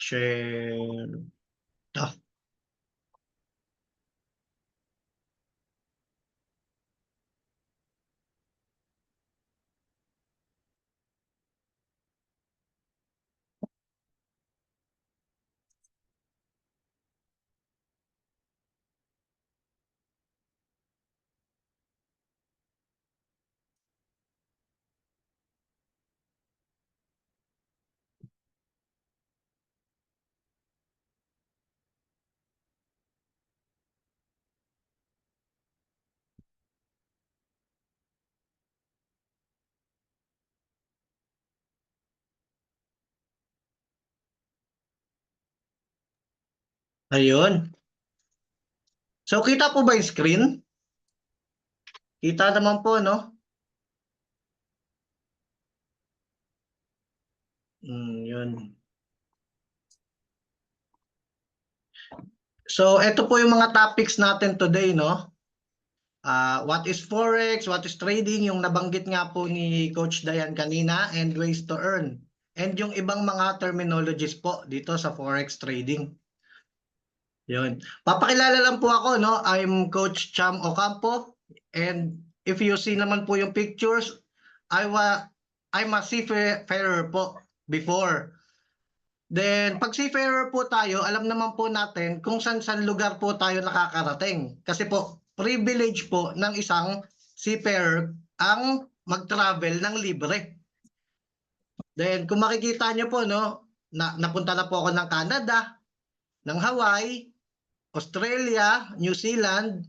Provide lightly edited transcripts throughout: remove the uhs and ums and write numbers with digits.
Share. Ah, ayun. So, kita po ba yung screen? Kita naman po, no? Yun. So, ito po yung mga topics natin today, no? What is Forex? What is trading? Yung nabanggit nga po ni Coach Dayan kanina, and ways to earn. And yung ibang mga terminologies po dito sa Forex trading. Yun. Papakilala lang po ako, no? I'm Coach Cham Ocampo. And if you see naman po yung pictures, I'm a seafarer po before. Then, pag seafarer po tayo, alam naman po natin kung saan lugar po tayo nakakarating. Kasi po, privilege po ng isang seafarer ang mag-travel ng libre. Then, kung makikita nyo po, no, napunta na po ako ng Canada, ng Hawaii, Australia, New Zealand,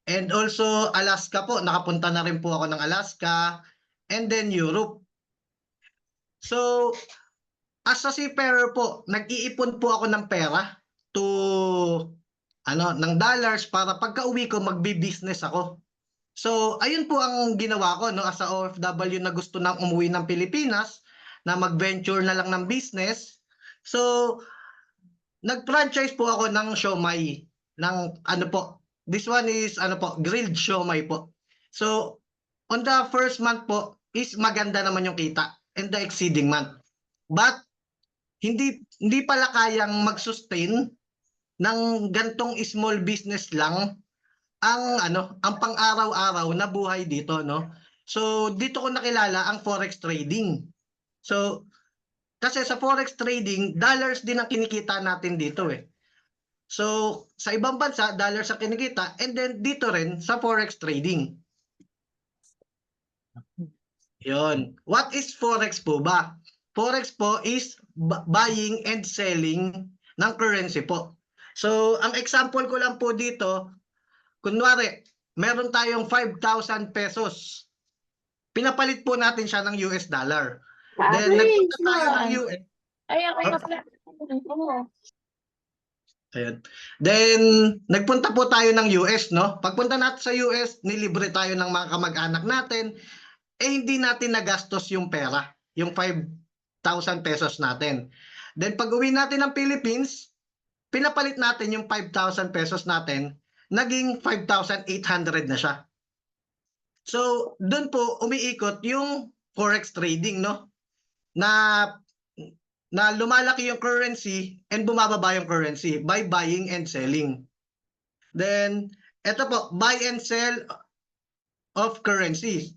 and also Alaska po. Nakapunta na rin po ako ng Alaska, and then Europe. So, as a seafarer po, nag-iipon po ako ng pera to ng dollars para pagka-uwi ko magbi-business ako. So, ayun po ang ginawa ko, no, as a OFW na gusto nang umuwi ng Pilipinas, na mag-venture na lang ng business. So, nag-franchise po ako ng siomai, ng this one is grilled siomai po. So, on the first month po is maganda naman yung kita, and the exceeding month. But hindi pala kayang mag-sustain ng gantong small business lang ang pang-araw-araw na buhay dito, no? So, dito ko nakilala ang forex trading. So, kasi sa forex trading, dollars din ang kinikita natin dito eh. So, sa ibang bansa, dollars ang kinikita, and then dito rin sa forex trading. Yon. What is forex po ba? Forex po is buying and selling ng currency po. So, ang example ko lang po dito, kunwari, meron tayong 5,000 pesos. Pinapalit po natin siya ng US dollar. Then, nagpunta tayo ng US. Ayun. Then, nagpunta po tayo ng US, no? Pagpunta natin sa US, nilibre tayo ng mga kamag-anak natin, hindi natin nagastos yung pera, yung 5,000 pesos natin. Then, pag uwi natin ng Philippines, pinapalit natin yung 5,000 pesos natin, naging 5,800 na siya. So, doon po umiikot yung forex trading, no? Na lumalaki yung currency and bumababa yung currency by buying and selling. Then, eto po, buy and sell of currencies.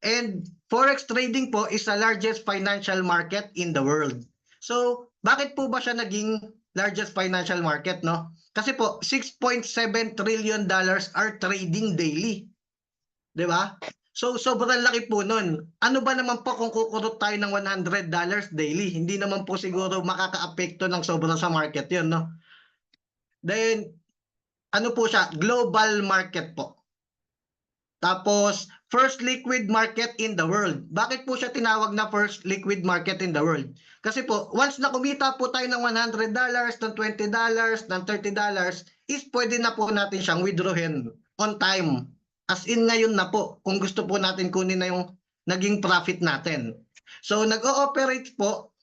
And forex trading po is the largest financial market in the world. So, bakit po ba siya naging largest financial market, no? Kasi po, $6.7 trillion are trading daily. 'Di ba? So, sobrang laki po nun. Ano ba naman po kung kukurot tayo ng $100 daily? Hindi naman po siguro makaka-apekto ng sobra sa market yun, no? Then, ano po siya? Global market po. Tapos, first liquid market in the world. Bakit po siya tinawag na first liquid market in the world? Kasi po, once na kumita po tayo ng $100, ng $20, ng $30, is pwede na po natin siyang withdrawin on time. As in ngayon na po, kung gusto po natin kunin na yung naging profit natin. So, nag-ooperate po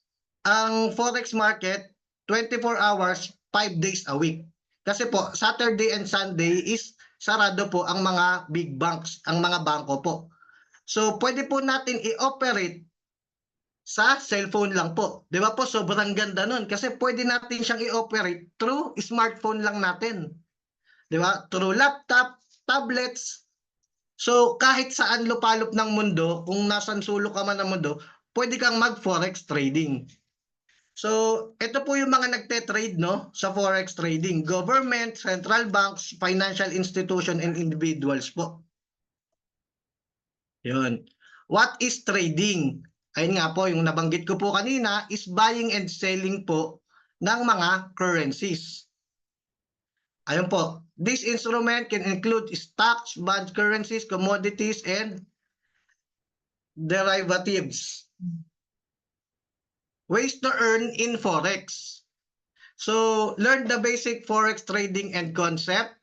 ang forex market 24 hours, 5 days a week. Kasi po, Saturday and Sunday is sarado po ang mga big banks, ang mga bangko po. So, pwede po natin i-operate sa cellphone lang po. 'Di ba po, sobrang ganda nun kasi pwede natin siyang i-operate through smartphone lang natin. 'Di ba? Through laptop, tablets. So kahit saan lupalop ng mundo, kung nasan sulok ka man ng mundo, pwede kang mag-forex trading. So ito po yung mga nagte-trade no sa forex trading, government, central banks, financial institution and individuals po. Yun. What is trading? Ayun nga po, yung nabanggit ko po kanina is buying and selling po ng mga currencies. Ayun po. This instrument can include stocks, bonds, currencies, commodities, and derivatives. Ways to earn in Forex. So, learn the basic Forex trading and concept.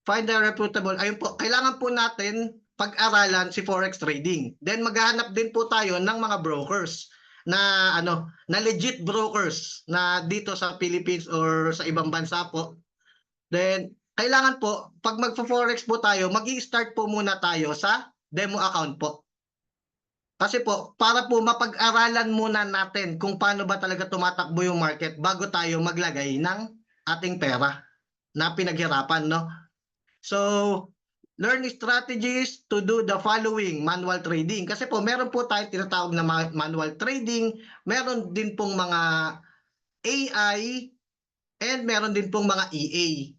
Find the reputable. Ayun po, kailangan po natin pag-aralan si Forex trading. Then maghahanap din po tayo ng mga brokers na na legit brokers na dito sa Philippines or sa ibang bansa po. Then kailangan po pag magfo-forex po tayo, magi-start po muna tayo sa demo account po. Kasi po para po mapag-aralan muna natin kung paano ba talaga tumatakbo yung market bago tayo maglagay ng ating pera na pinaghirapan, no? So, learn strategies to do the following manual trading. Kasi po, meron po tayong tinatawag na manual trading, meron din pong mga AI, and meron din pong mga EA.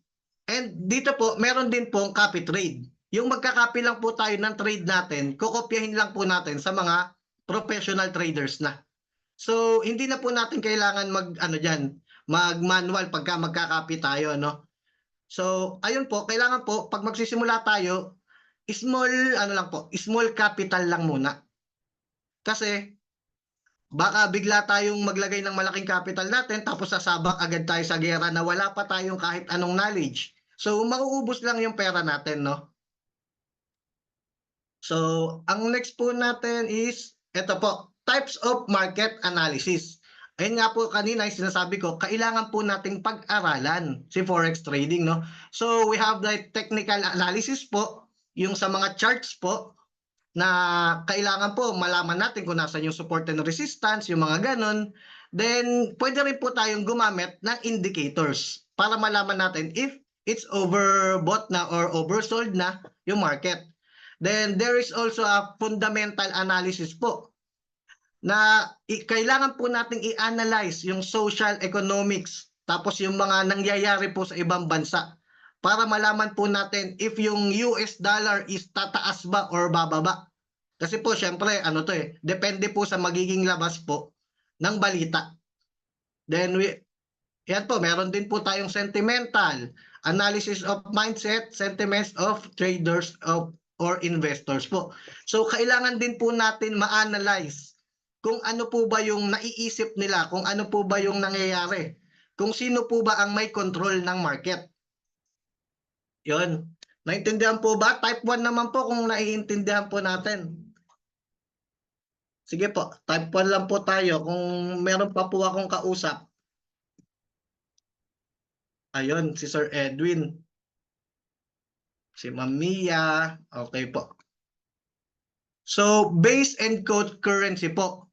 And dito po, meron din pong copy trade. Yung magka-copy lang po tayo ng trade natin, kokopyahin lang po natin sa mga professional traders na. So, hindi na po natin kailangan mag-manual pagka magka-copy tayo, no? So, ayun po, kailangan po pag magsisimula tayo, small capital lang muna. Kasi baka bigla tayong maglagay ng malaking capital natin tapos sasabak agad tayo sa gera na wala pa tayong kahit anong knowledge. So, mauubos lang yung pera natin, no? So, ang next po natin is ito po, types of market analysis. Ayun nga po kanina yung sinasabi ko, kailangan po nating pag-aralan si forex trading, no? So, we have the technical analysis po, yung sa mga charts po na kailangan po malaman natin kung nasaan yung support and resistance, yung mga ganon. Then, pwede rin po tayong gumamit ng indicators para malaman natin if it's overbought na or oversold na yung market. Then, there is also a fundamental analysis po na kailangan po nating i-analyze yung social economics tapos yung mga nangyayari po sa ibang bansa para malaman po natin if yung US dollar is tataas ba or bababa. Kasi po syempre depende po sa magiging labas po ng balita. Then yan po, meron din po tayong sentimental analysis of mindset, sentiments of traders or investors po. So kailangan din po natin ma-analyze kung ano po ba yung naiisip nila, kung ano po ba yung nangyayari, kung sino po ba ang may control ng market. Yon. Naintindihan po ba? Type 1 naman po kung naiintindihan po natin. Sige po, type 1 lang po tayo kung meron pa po akong kausap. Ayun, si Sir Edwin. Si Ma'am Mia. Okay po. So, base and code currency po.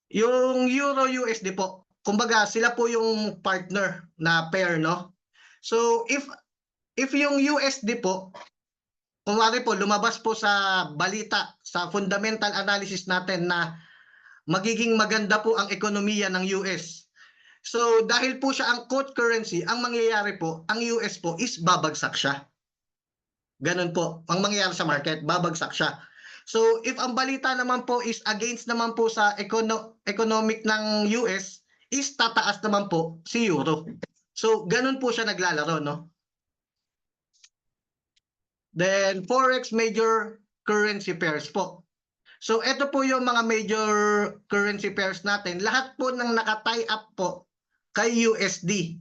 Yung Euro USD po, kumbaga sila po yung partner na pair, no? So, if yung USD po, kumari po lumabas po sa balita, sa fundamental analysis natin na magiging maganda po ang ekonomiya ng US. So, dahil po siya ang quote currency, ang mangyayari po, ang US po is babagsak siya. Ganun po, ang mangyayari sa market, babagsak siya. So, if ang balita naman po is against naman po sa economic ng US, is tataas naman po si Euro. So, ganun po siya naglalaro, no? Then, Forex major currency pairs po. So, ito po yung mga major currency pairs natin. Lahat po ng naka-tie up po kay USD.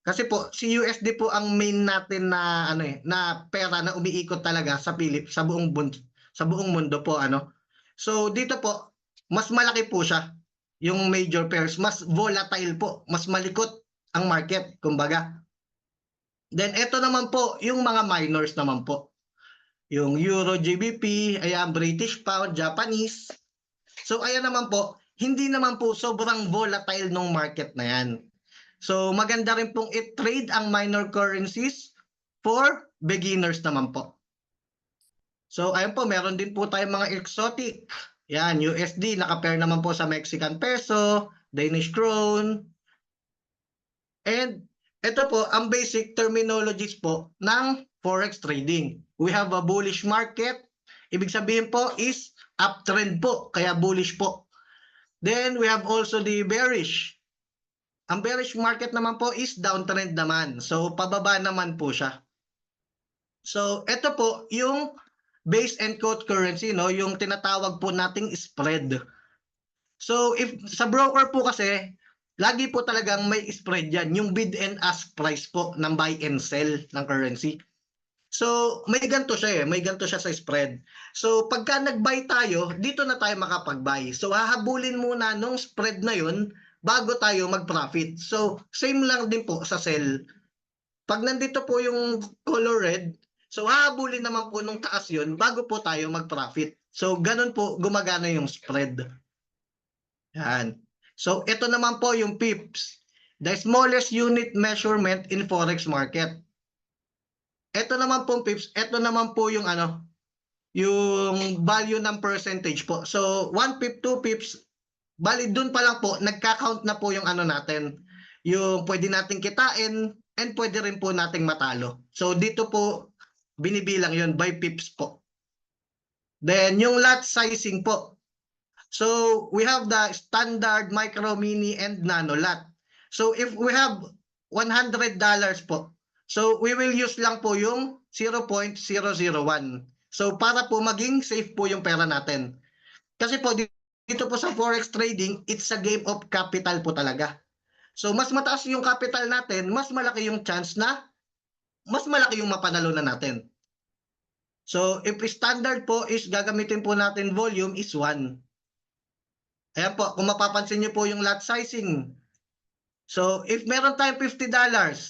Kasi po si USD po ang main natin na na pera na umiikot talaga sa sa buong mundo po So dito po mas malaki po siya yung major pairs, mas volatile po, mas malikot ang market kumbaga. Then ito naman po yung mga minors naman po. Yung Euro GBP, ayan, British Pound, Japanese. So ayan naman po, hindi naman po sobrang volatile nung market na yan. So maganda rin pong i-trade ang minor currencies for beginners naman po. So ayun po, meron din po tayong mga exotic. Yan, USD, naka-pair naman po sa Mexican peso, Danish krone. And ito po, ang basic terminologies po ng forex trading. We have a bullish market. Ibig sabihin po is uptrend po, kaya bullish po. Then we have also the bearish. Ang bearish market naman po is downtrend naman. So pababa naman po siya. So ito po yung base and quote currency, no, yung tinatawag po nating spread. So if sa broker po kasi, lagi po talagang may spread yan, yung bid and ask price po ng buy and sell ng currency. So may ganito siya may ganito siya sa spread. So pagka nag-buy tayo, dito na tayo makapag-buy. So hahabulin muna nung spread na yun bago tayo mag-profit. So same lang din po sa sell. Pag nandito po yung color red, so hahabulin naman po nung taas yun bago po tayo mag-profit. So ganun po gumagana yung spread. Yan. So ito naman po yung pips. The smallest unit measurement in forex market. Ito naman po pips, ito naman po yung yung value ng percentage po. So 1 pip, 2 pips, bali dun pa lang po nagka-count na po yung natin, yung pwede nating kitain and pwede rin po nating matalo. So dito po binibilang yun by pips po. Then yung lot sizing po. So we have the standard, micro, mini, and nano lot. So if we have $100 po, so we will use lang po yung 0.001. So para po maging safe po yung pera natin. Kasi po dito po sa forex trading, it's a game of capital po talaga. So mas mataas yung capital natin, mas malaki yung chance na mas malaki yung mapanalo na natin. So if standard po is gagamitin po natin volume is 1. Ayan po, kung mapapansin niyo po yung lot sizing. So if meron tayong $50,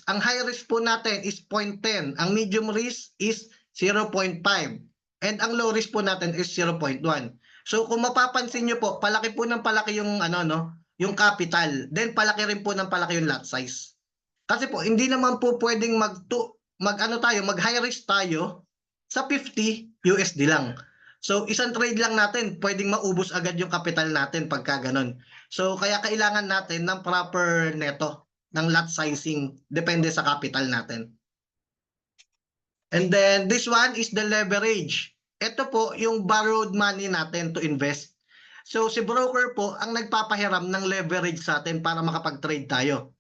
ang high risk po natin is 0.10, ang medium risk is 0.5, and ang low risk po natin is 0.1. So kung mapapansin niyo po, palaki po ng palaki yung yung capital, then palaki rin po ng palaki yung lot size. Kasi po hindi naman po pwedeng mag high risk tayo sa 50 USD lang. So isang trade lang natin, pwedeng maubos agad yung capital natin pagka ganun. So kaya kailangan natin ng proper neto, ng lot sizing, depende sa capital natin. And then this one is the leverage. Ito po yung borrowed money natin to invest. So si broker po ang nagpapahiram ng leverage sa atin para makapag-trade tayo.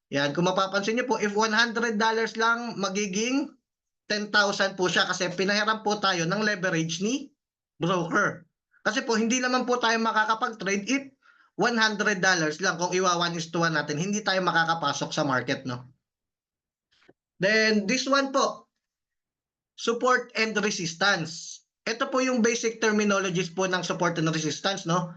Yan, kung mapapansin niyo po, if $100 lang, magiging 10,000 po siya kasi pinahiram po tayo ng leverage ni broker. Kasi po hindi naman po tayo makakapag-trade if $100 lang. Kung iwa 1:1 natin, hindi tayo makakapasok sa market, no? Then this one po, support and resistance. Ito po yung basic terminologies po ng support and resistance, no?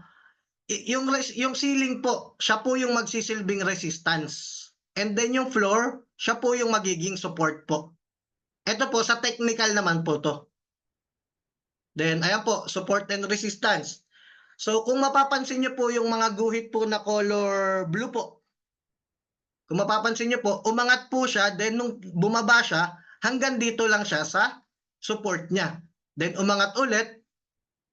Yung ceiling po, siya po yung magsisilbing resistance. And then yung floor, siya po yung magiging support po. Ito po, sa technical naman po to. Then, ayan po, support and resistance. So, kung mapapansin nyo po yung mga guhit po na color blue po. Kung mapapansin nyo po, umangat po siya, then nung bumaba siya, hanggang dito lang siya sa support niya. Then, umangat ulit,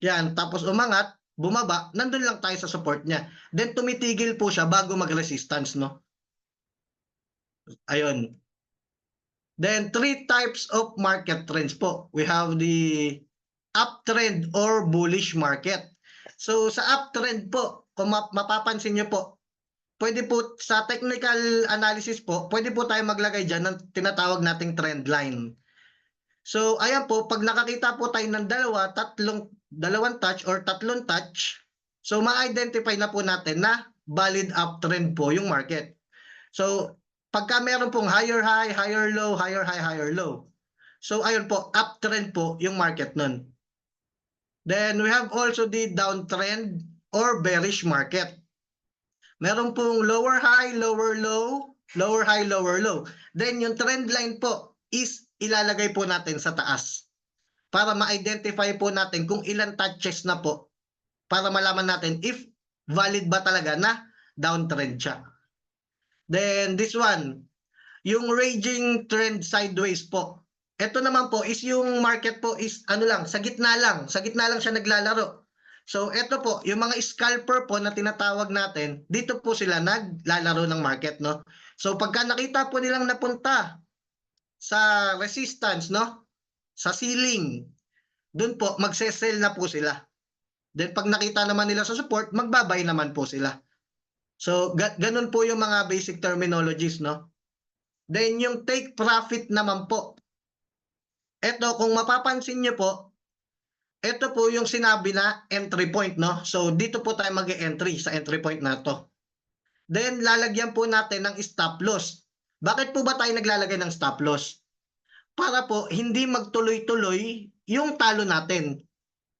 yan, tapos umangat, bumaba, nandun lang tayo sa support niya. Then, tumitigil po siya bago mag-resistance, no? Ayun. Then, 3 types of market trends po. We have the uptrend or bullish market. So sa uptrend po, kung mapapansin niyo po, pwede po sa technical analysis po, pwede po tayo maglagay dyan ng tinatawag nating trend line. So ayan po, pag nakakita po tayo ng dalawang touch or tatlong touch, so ma-identify na po natin na valid uptrend po yung market. So pagka meron pong higher high, higher low, higher high, higher low. So ayun po, uptrend po yung market nun. Then we have also the downtrend or bearish market. Meron pong lower high, lower low, lower high, lower low. Then yung trend line po is ilalagay po natin sa taas para ma-identify po natin kung ilan touches na po para malaman natin if valid ba talaga na downtrend siya. Then this one, yung raging trend sideways po. Ito naman po is yung market po is ano lang, sa gitna lang siya naglalaro. So ito po, yung mga scalper po na tinatawag natin, dito po sila naglalaro ng market, no? So pagka nakita po nilang napunta sa resistance, no? Sa ceiling, doon po magse-sell na po sila. Then pag nakita naman nila sa support, magbabay naman po sila. So ganun po yung mga basic terminologies, no? Then yung take profit naman po. Ito kung mapapansin niyo po, ito po yung sinabi na entry point, no? So dito po tayo mag-entry sa entry point na to. Then lalagyan po natin ng stop loss. Bakit po ba tayo naglalagay ng stop loss? Para po hindi magtuloy-tuloy yung talo natin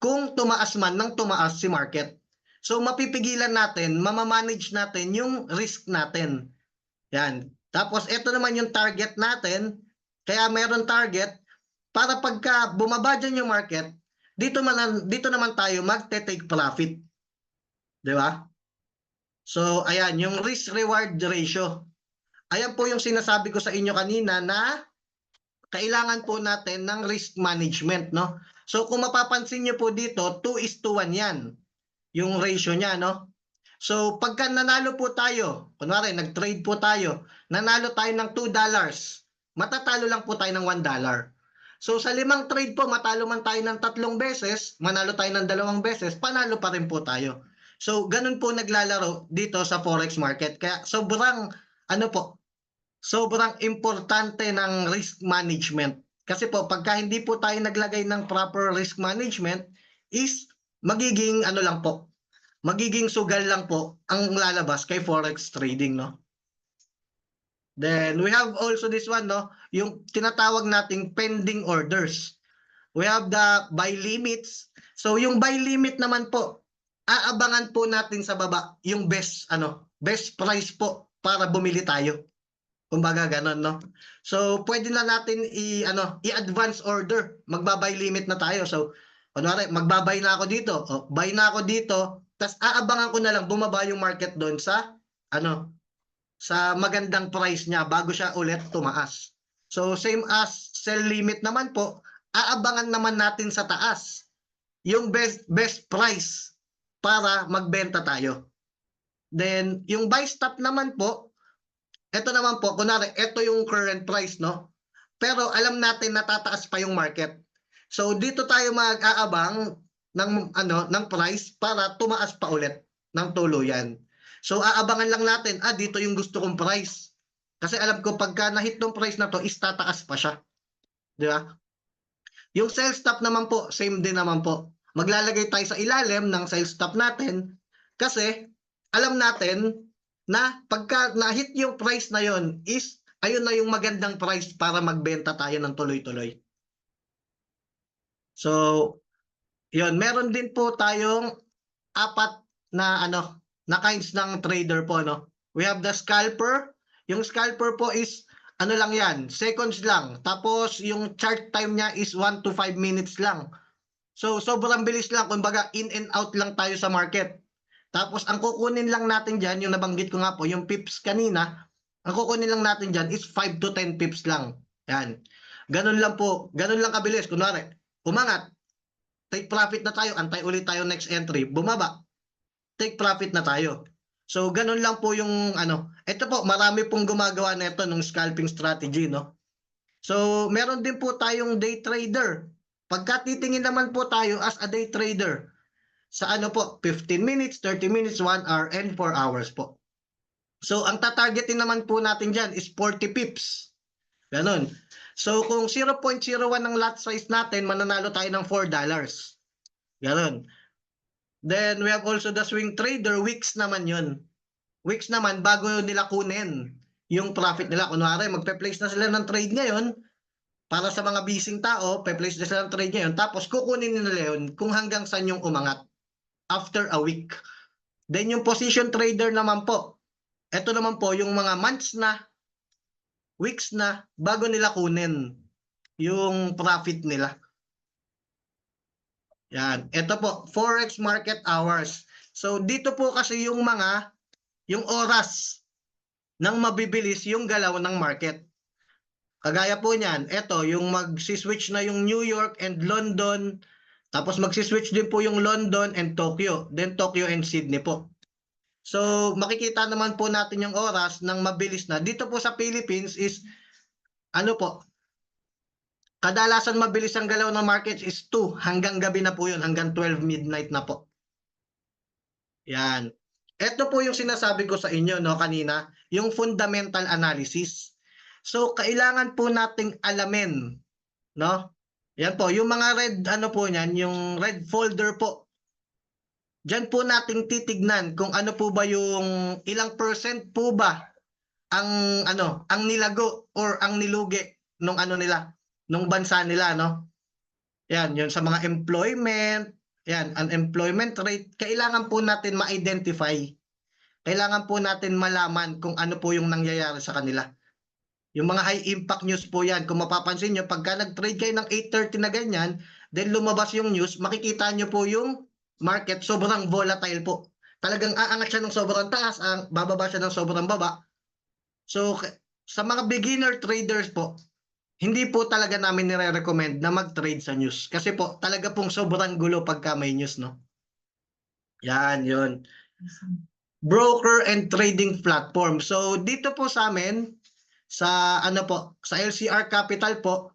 kung tumaas man ng tumaas si market. So mapipigilan natin, mamamanage natin yung risk natin. Yan. Tapos ito naman yung target natin. Kaya meron target para pagka bumaba dyan yung market, dito naman tayo magte-take profit. Di ba? So ayan, yung risk-reward ratio. Ayan po yung sinasabi ko sa inyo kanina na kailangan po natin ng risk management, no? So kung mapapansin niyo po dito, 2:1 yan. Yung ratio niya, no? So pagka nanalo po tayo, kunwari nag-trade po tayo, nanalo tayo ng $2, matatalo lang po tayo ng $1. So sa 5 trade po, matalo man tayo ng 3 beses, manalo tayo ng 2 beses, panalo pa rin po tayo. So ganun po naglalaro dito sa forex market. Kaya sobrang importante ng risk management. Kasi po pagka hindi po tayo naglagay ng proper risk management is magiging magiging sugal lang po ang lalabas kay forex trading, no? Then we have also this one, no, yung tinatawag nating pending orders. We have the buy limits. So yung buy limit naman po, aabangan po natin sa baba yung best price po para bumili tayo. Kumbaga ganon, no? So pwede na natin i-advance order, magba-buy limit na tayo. So kunwari magbabay na ako dito, buy na ako dito, tas aabangan ko na lang bumaba yung market doon sa sa magandang price niya bago siya ulit tumaas. So same as sell limit naman po, aabangan naman natin sa taas yung best price para magbenta tayo. Then yung buy stop naman po, ito naman po, kunwari ito yung current price, no? Pero alam natin na tataas pa yung market. So dito tayo mag-aabang ng price para tumaas pa ulit ng tuluyan. So aabangan lang natin, dito yung gusto kong price. Kasi alam ko pagka na-hit ng price na to, is tataas pa siya. Di ba? Yung sell stop naman po, same din naman po. Maglalagay tayo sa ilalim ng sell stop natin kasi alam natin na pagka na-hit yung price na yon is ayun na yung magandang price para magbenta tayo ng tuloy-tuloy. So, yun, meron din po tayong 4 na kinds ng trader po, no. We have the scalper. Yung scalper po is lang yan, seconds lang. Tapos yung chart time niya is 1 to 5 minutes lang. So sobrang bilis lang, kumbaga in and out lang tayo sa market. Tapos ang kukunin lang natin diyan, yung nabanggit ko nga po, yung pips kanina, ang kukunin lang natin diyan is 5 to 10 pips lang. Yan. Ganun lang po, ganun lang kabilis. Kunwari, umangat, take profit na tayo, antay ulit tayo next entry, bumaba, take profit na tayo. So ganun lang po yung ito po, marami pong gumagawa nito ng scalping strategy, no. So meron din po tayong day trader. Pagka titingin naman po tayo as a day trader sa 15 minutes, 30 minutes, 1 hour and 4 hours po. So ang tatargetin naman po natin diyan is 40 pips. Ganun. So kung 0.01 ng lot size natin, mananalo tayo ng $4. Ganun. Then we have also the swing trader, weeks naman yun. Weeks naman bago nila kunin yung profit nila. Kunwari, magpe-place na sila ng trade ngayon para sa mga busy tao, pe-place na sila ng trade ngayon. Tapos kukunin nila yun kung hanggang saan yung umangat after a week. Then yung position trader naman po, ito naman po yung mga months na, weeks na bago nila kunin yung profit nila. Yan. Ito po, Forex market hours. So dito po kasi yung oras ng mabibilis yung galaw ng market. Kagaya po niyan, ito yung magsi-switch na yung New York and London, tapos magsi-switch din po yung London and Tokyo, then Tokyo and Sydney po. So makikita naman po natin yung oras ng mabilis na. Dito po sa Philippines is ano po, kadalasan mabilis ang galaw ng market is 2 hanggang gabi na po yun, hanggang 12 midnight na po. Yan. Ito po yung sinasabi ko sa inyo no kanina, yung fundamental analysis. So kailangan po nating alamin, no? Yan po, yung mga red ano po niyan, yung red folder po. Diyan po nating titignan kung ano po ba yung ilang percent po ba ang nilago or ang nilugi nung ano nila, nung bansa nila, no? Yan, yun sa mga employment, yan, unemployment rate, kailangan po natin ma-identify. Kailangan po natin malaman kung ano po yung nangyayari sa kanila. Yung mga high impact news po yan. Kung mapapansin nyo, pagka nag-trade kayo ng 8:30 na ganyan, then lumabas yung news, makikita nyo po yung market sobrang volatile po. Talagang aangat siya ng sobrang taas, bababa siya ng sobrang baba. So, sa mga beginner traders po, hindi po talaga namin nire-recommend na mag-trade sa news. Kasi po, talaga pong sobrang gulo pagka may news, no? Yan, yun. Broker and trading platform. So, dito po sa amin, sa ano po, sa LCR Capital po,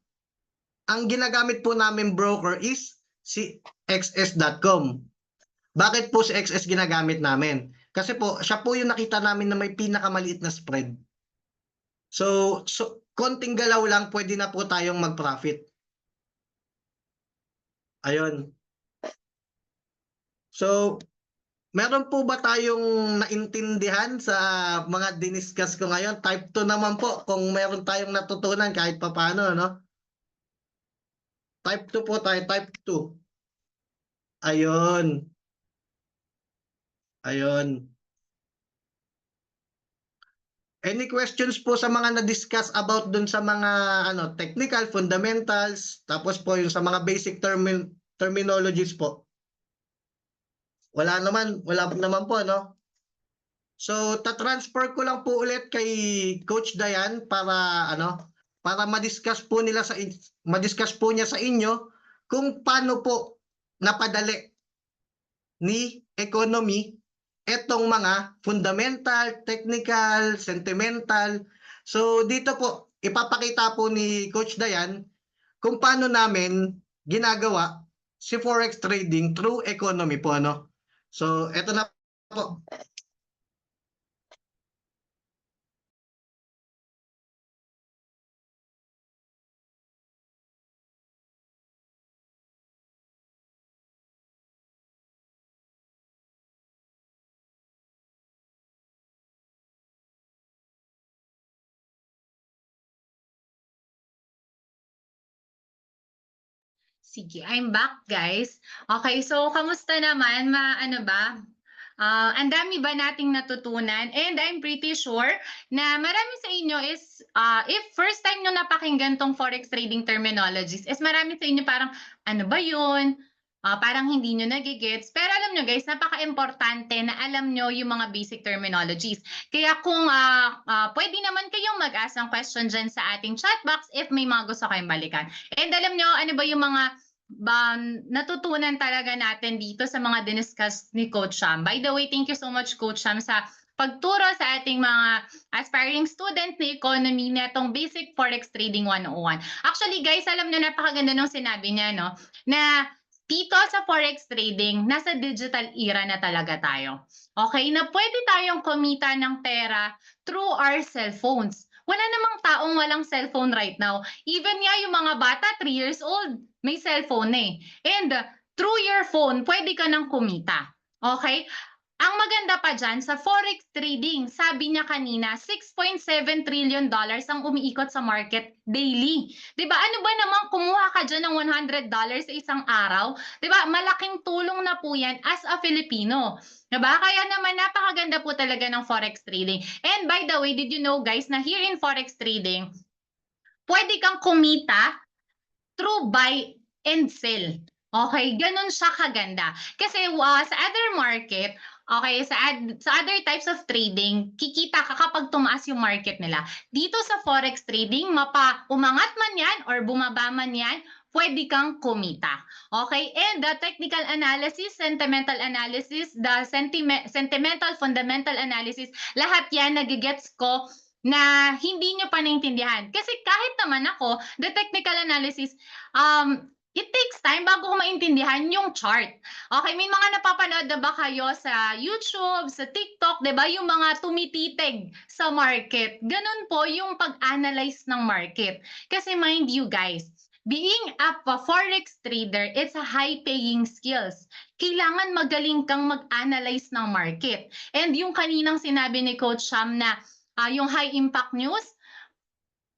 ang ginagamit po namin broker is si XS.com. Bakit po si XS ginagamit namin? Kasi po, siya po yung nakita namin na may pinakamaliit na spread. So konting galaw lang, pwede na po tayong mag-profit. Ayun. So, meron po ba tayong naintindihan sa mga diniscuss ko ngayon? Type 2 naman po kung meron tayong natutunan kahit papaano, no? Type 2 po tayo, type 2. Ayun. Ayun. Any questions po sa mga na-discuss about dun sa mga technical fundamentals, tapos po yung sa mga basic terminologies po? Wala naman po, no? So, ta-transfer ko lang po ulit kay Coach Dayan para ma-discuss po niya sa inyo kung paano po napadali ni economy etong mga fundamental, technical, sentimental. So dito po ipapakita po ni Coach Dayan kung paano namin ginagawa si forex trading through economy po, ano. So eto na po. Sige, I'm back guys. Okay, so kamusta naman? Ano ba? Ang dami ba nating natutunan? And I'm pretty sure na marami sa inyo is, if first time nyo napakinggan tong forex trading terminologies, is marami sa inyo parang, ano ba yun? Parang hindi nyo nagigets. Pero alam nyo guys, napaka-importante na alam nyo yung mga basic terminologies. Kaya kung pwede naman kayong mag-ask ng question dyan sa ating chat box if may mga gusto kayong balikan. And alam nyo, ano ba yung mga natutunan talaga natin dito sa mga diniscuss ni Coach Sham. By the way, thank you so much Coach Sham sa pagturo sa ating mga aspiring student ni economy na itong Basic Forex Trading 101. Actually guys, alam nyo, napakaganda nung sinabi niya, no? Na dito sa forex trading, nasa digital era na talaga tayo. Okay, na pwede tayong kumita ng pera through our cellphones. Wala namang taong walang cellphone right now. Even nga yung mga bata, 3 years old, may cellphone eh. And through your phone, pwede ka nang kumita. Okay? Ang maganda pa dyan, sa forex trading, sabi niya kanina, $6.7 trillion ang umiikot sa market daily. Diba? Ano ba naman kumuha ka dyan ng $100 sa isang araw? Diba? Malaking tulong na po yan as a Filipino. Diba? Kaya naman napakaganda po talaga ng forex trading. And by the way, did you know guys, na here in forex trading, pwede kang kumita through buy and sell. Okay, ganun siya kaganda. Kasi sa other market, okay, sa other types of trading, kikita ka kapag tumaas yung market nila. Dito sa forex trading, umangat man yan or bumaba man yan, pwede kang kumita. Okay? And the technical analysis, sentimental analysis, the sentimental fundamental analysis, lahat yan nagigets ko na hindi nyo pa naintindihan. Kasi kahit naman ako, the technical analysis, it takes time bago ko maintindihan yung chart. Okay, may mga napapanood na ba kayo sa YouTube, sa TikTok, 'di ba? Yung mga tumititig sa market. Ganun po yung pag-analyze ng market. Kasi mind you guys, being a forex trader, it's a high-paying skills. Kailangan magaling kang mag-analyze ng market. And yung kaninang sinabi ni Coach Sham na yung high impact news,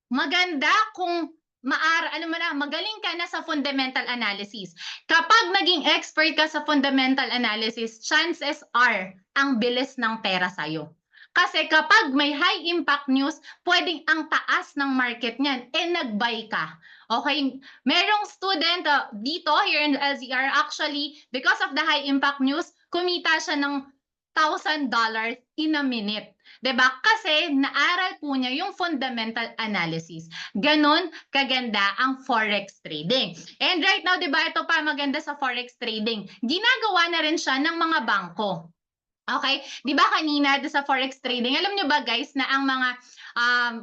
maganda kung magaling ka na sa fundamental analysis. Kapag naging expert ka sa fundamental analysis, chances are ang bilis ng pera sa'yo. Kasi kapag may high impact news, pwedeng ang taas ng market niyan, nag-buy ka. Okay, merong student dito here in LZR, actually, because of the high impact news, kumita siya ng $1,000 in a minute. 'Di ba? Kasi naaral po niya yung fundamental analysis. Ganon kaganda ang forex trading. And right now, 'di ba, ito pa maganda sa forex trading. Ginagawa na rin siya ng mga bangko. Okay? 'Di ba kanina sa forex trading, alam niyo ba guys na ang mga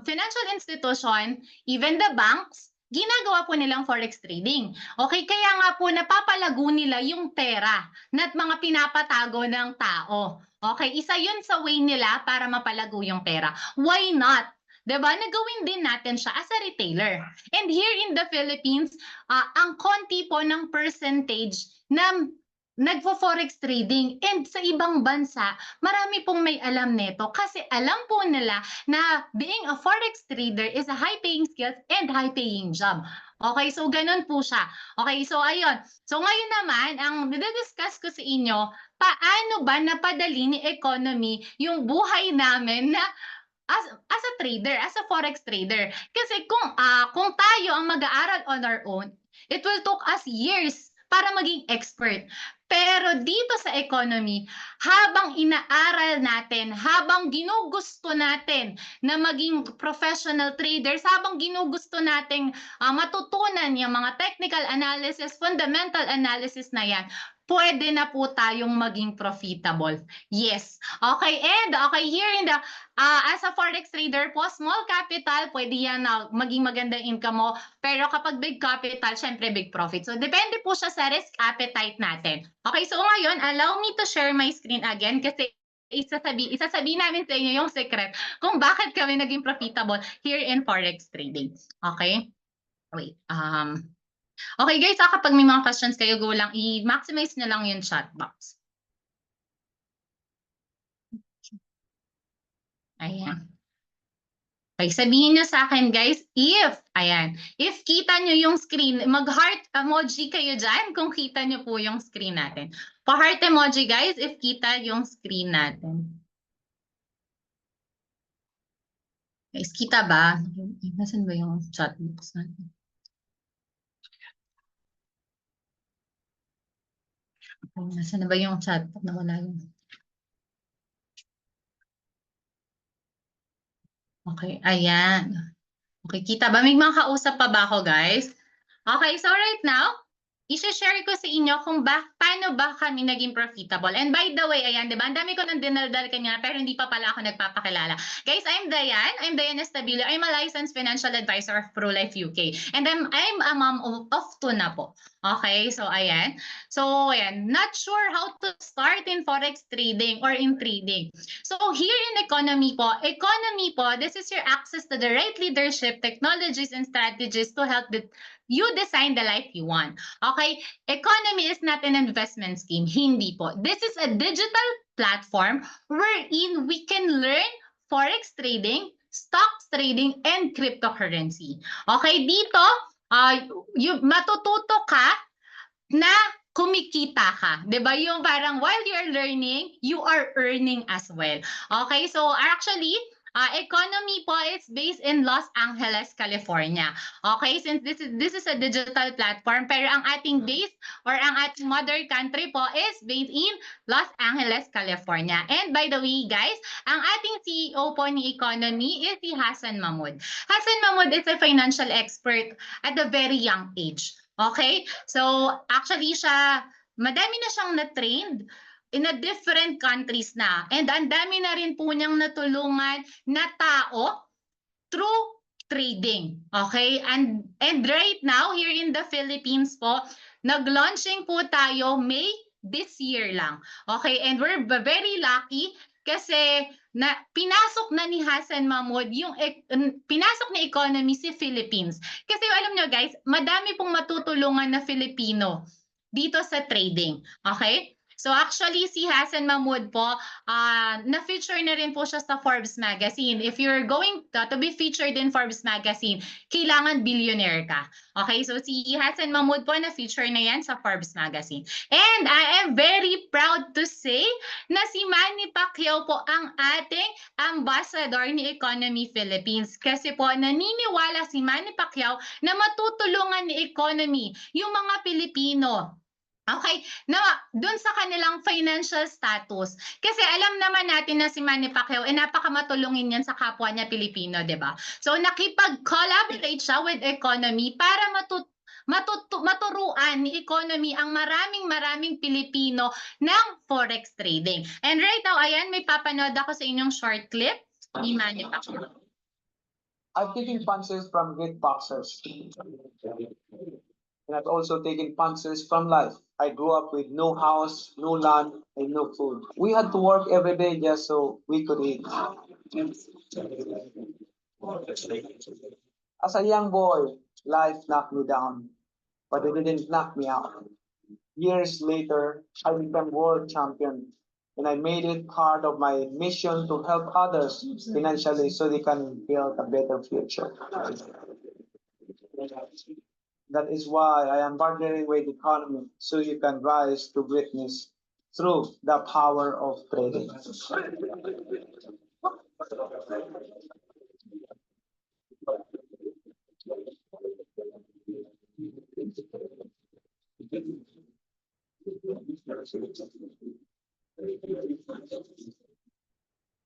financial institution, even the banks, ginagawa po nilang forex trading. Okay, kaya nga po napapalago nila yung pera na mga pinapatago ng tao. Okay, isa yun sa way nila para mapalago yung pera. Why not? 'Di ba? Nagawin din natin siya as a retailer. And here in the Philippines, ang konti po ng percentage na nagfo-forex trading, and sa ibang bansa, marami pong may alam nito kasi alam po nila na being a forex trader is a high-paying skills and high-paying job. Okay, so ganun po siya. Okay, so ayun. So ngayon naman, ang didiscuss ko sa inyo, paano ba napadali ni economy yung buhay namin na as a trader, as a forex trader. Kasi kung tayo ang mag-aaral on our own, it will take us years para maging expert. Pero dito sa economy, habang inaaral natin, habang ginugusto natin na maging professional traders, habang ginugusto nating matutunan yung mga technical analysis, fundamental analysis na yan, pwede na po tayong maging profitable. Yes. Okay, and okay, here in the as a forex trader po, small capital, pwede yan na maging magandang income mo. Pero kapag big capital, syempre big profit. So, depende po siya sa risk appetite natin. Okay, so ngayon, allow me to share my screen again kasi isasabi namin sa inyo yung secret kung bakit kami naging profitable here in forex trading. Okay? Wait. Okay guys, kapag may mga questions kayo, go lang, i-maximize na lang yung chat box. Ayan. Okay, sabihin nyo sa akin guys, if kita nyo yung screen, mag-heart emoji kayo dyan kung kita nyo po yung screen natin. Pa-heart emoji guys, if kita yung screen natin. Guys, kita ba? Nasaan ba yung chat box natin? Nasaan na ba yung chat box? Nawala yun. Okay, ayan. Okay, kita ba? May mga kausap pa ba ako, guys? Okay, so right now, i-share ko sa inyo kung paano ba kami naging profitable. And by the way, ayan, di ba? Ang dami ko nang dinaldal kanya, pero hindi pa pala ako nagpapakilala. Guys, I'm Dayan. I'm Dayan Estabilio. I'm a licensed financial advisor of ProLife UK. And I'm a mom of two na po. Okay, so ayan. So, ayan. Not sure how to start in forex trading or in trading. So, here in economy po, this is your access to the right leadership, technologies, and strategies to help you design the life you want. Okay? Economy is not an investment scheme. Hindi po. This is a digital platform wherein we can learn forex trading, stocks trading, and cryptocurrency. Okay? Dito, matututo ka na kumikita ka. 'Di ba? Yung parang while you're learning, you are earning as well. Okay? So, actually, Economy po is based in Los Angeles, California. Okay, since this is a digital platform, pero ang ating base or ang ating mother country po is based in Los Angeles, California. And by the way, guys, ang ating CEO po ni Economy is si Hassan Mahmoud. Hassan Mahmoud is a financial expert at a very young age. Okay? So, actually madami na siyang na-trained in a different countries na. And ang dami na rin po niyang natulungan na tao through trading. Okay? And right now, here in the Philippines po, nag-launching po tayo May this year lang. Okay? And we're very lucky kasi pinasok na ni Hassan Mahmoud pinasok ni Economy si Philippines. Kasi alam nyo guys, madami pong matutulungan na Filipino dito sa trading. Okay? So actually, si Hassan Mahmoud po, na-feature na rin po siya sa Forbes Magazine. If you're going to be featured in Forbes Magazine, kailangan billionaire ka. Okay, so si Hassan Mahmoud po, na-feature na yan sa Forbes Magazine. And I am very proud to say na si Manny Pacquiao po ang ating ambassador ni Economy Philippines. Kasi po, naniniwala si Manny Pacquiao na matutulungan ni Economy yung mga Pilipino. Okay, na doon sa kanilang financial status. Kasi alam naman natin na si Manny Pacquiao napakamatulungin yan sa kapwa niya Pilipino, 'di ba? So nakipag-collaborate siya with Economy para maturuan ni Economy ang maraming Pilipino ng forex trading. And right now, ayan, may papanood ako sa inyong short clip ni Manny Pacquiao. I've taken punches from great boxers. And I've also taken punches from life. I grew up with no house, no land, and no food. We had to work every day just so we could eat. As a young boy, life knocked me down, but it didn't knock me out. Years later, I became world champion, and I made it part of my mission to help others financially so they can build a better future. That is why I am partnering with Economy so you can rise to greatness through the power of trading.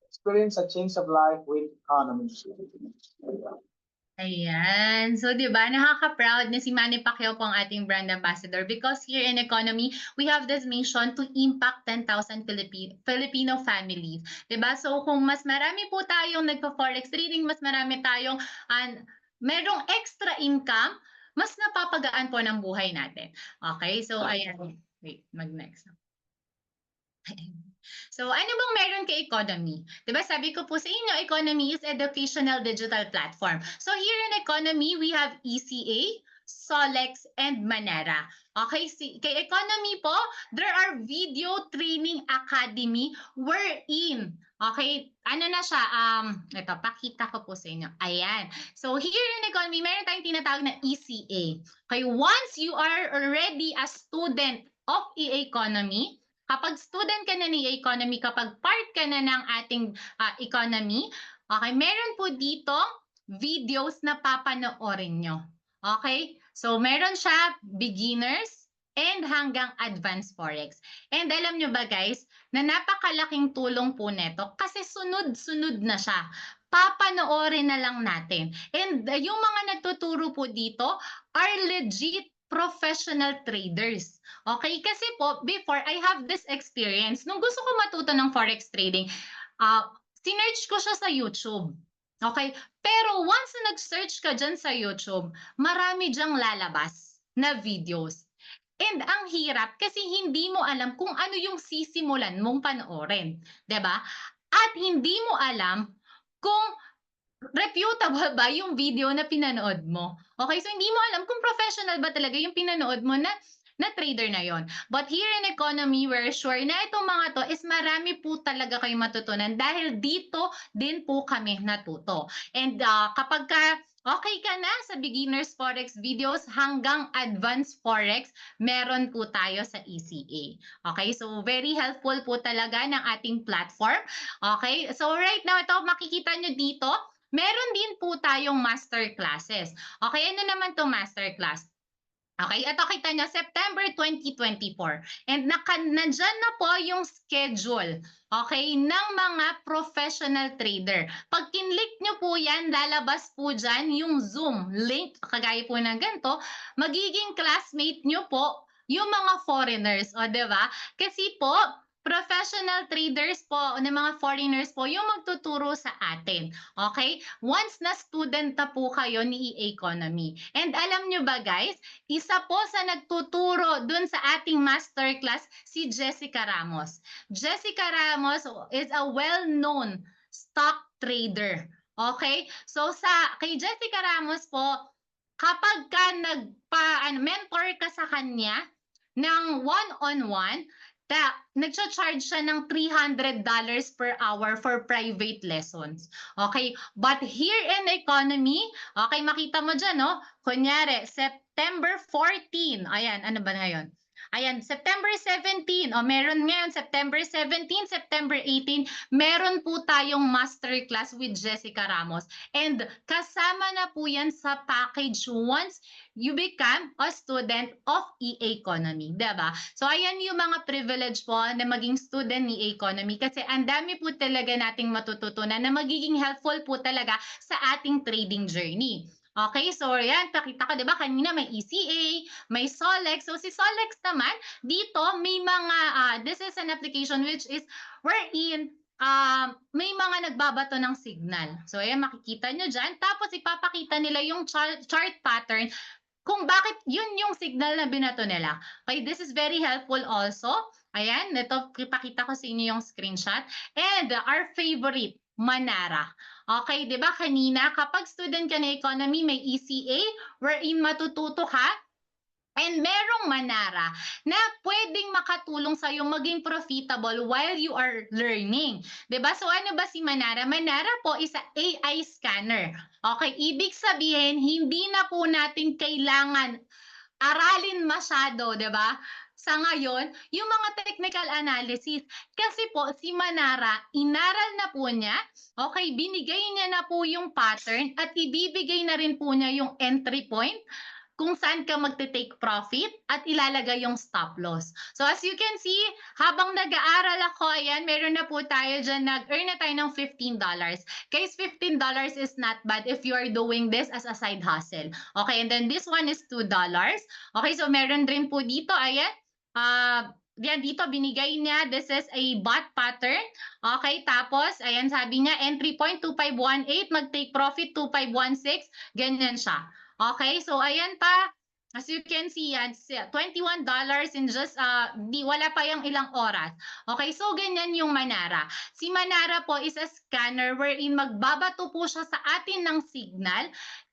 Experience a change of life with Economy. Ayan. So, di ba, nakaka-proud na si Manny Pacquiao po ang ating brand ambassador because here in Economy, we have this mission to impact 10,000 Filipino families. Di ba? So, kung mas marami po tayong nagpa-forex trading, mas marami tayong merong extra income, mas napapagaan po ng buhay natin. Okay? So, ayan. Wait, mag-next. So, ano bang meron kay Economy? Diba sabi ko po sa inyo, Economy is educational digital platform. So, here in Economy, we have ECA, Solex, and Manera. Okay, kay Economy po, there are video training academy wherein, okay, ano na siya, ito, pakita ko po sa inyo. Ayan. So, here in Economy, meron tayong tinatawag na ECA. Okay, once you are already a student of Economy, kapag student ka na ni Economy, kapag part ka na ng ating Economy, okay, meron po dito videos na papanoorin nyo. Okay? So, meron siya beginners and hanggang advanced forex. And alam nyo ba guys, na napakalaking tulong po neto kasi sunod-sunod na siya. Papanoorin na lang natin. And yung mga nagtuturo po dito are legit professional traders. Okay? Kasi po, before, I have this experience. Nung gusto ko matuto ng forex trading, sinearch ko siya sa YouTube. Okay? Pero once na nag-search ka dyan sa YouTube, marami dyang lalabas na videos. And ang hirap kasi hindi mo alam kung ano yung sisimulan mong panoorin. 'Di ba? At hindi mo alam kung reputable ba yung video na pinanood mo. Okay, so hindi mo alam kung professional ba talaga yung pinanood mo na trader na yon. But here in Economy, we're sure na itong mga to is marami po talaga kayong matutunan dahil dito din po kami natuto. And kapag ka Okay ka na sa beginners forex videos hanggang advanced forex, meron po tayo sa ECA. Okay, so very helpful po talaga ng ating platform. Okay, so right now ito makikita nyo dito, meron din po tayong master classes. Okay, ano naman to master class? Okay, ito kita nyo, September 2024. And nandyan na po yung schedule, okay, ng mga professional trader. Pag kinlik nyo po yan, lalabas po dyan yung Zoom link, kagaya po ng ganito, magiging classmate nyo po yung mga foreigners, o diba? Kasi po, professional traders po, ng mga foreigners po, yung magtuturo sa atin. Okay? Once na student na po kayo ni e-economy. And alam nyo ba guys, isa po sa nagtuturo dun sa ating masterclass si Jessica Ramos. Jessica Ramos is a well-known stock trader. Okay? So kay Jessica Ramos po, kapag ka mentor ka sa kanya ng one-on-one, nagcha-charge siya ng $300 per hour for private lessons. Okay? But here in economy, okay, makita mo dyan, no? Kunyari, September 14. Ayan, ano ba ngayon? Ayan, September 17. O, meron ngayon, September 17, September 18. Meron po tayong masterclass with Jessica Ramos. And kasama na po yan sa package once you become a student of e-economy. Diba? So, ayan yung mga privilege po na maging student ni e-economy kasi ang dami po talaga nating matututunan na magiging helpful po talaga sa ating trading journey. Okay, so yan, pakita ko, diba, kanina may ECA, may Solex. So si Solex naman, dito may mga, this is an application which is wherein may mga nagbabato ng signal. So ayan, makikita nyo dyan. Tapos ipapakita nila yung chart pattern kung bakit yun yung signal na binato nila. Okay, this is very helpful also. Ayan, ito, ipakita ko sa inyo yung screenshot. And our favorite, Manara. Okay, di ba kanina, kapag student ka na economy, may ECA, wherein matututo ka, and merong Manara na pwedeng makatulong sa iyo maging profitable while you are learning. 'Di ba? So ano ba si Manara? Manara po is a AI scanner. Okay, ibig sabihin hindi na po natin kailangan aralin masyado, 'di ba? Sa ngayon, yung mga technical analysis. Kasi po, si Manara, inaral na po niya, okay, binigay niya na po yung pattern at ibibigay na rin po niya yung entry point kung saan ka magte-take profit at ilalagay yung stop loss. So as you can see, habang nag-aaral ako, ayan, meron na po tayo dyan, nag-earn na tayo ng $15. Guys, $15 is not bad if you are doing this as a side hustle. Okay, and then this one is $2. Okay, so meron rin po dito, ayan, yan dito binigay niya, this is a bot pattern. Okay, tapos, ayan, sabi niya, entry point 2518, mag-take profit 2516, ganyan siya. Okay, so ayan pa, as you can see, yan, $21 in just, wala pa yung ilang oras. Okay, so ganyan yung Manara. Si Manara po is a scanner wherein magbabato po siya sa atin ng signal,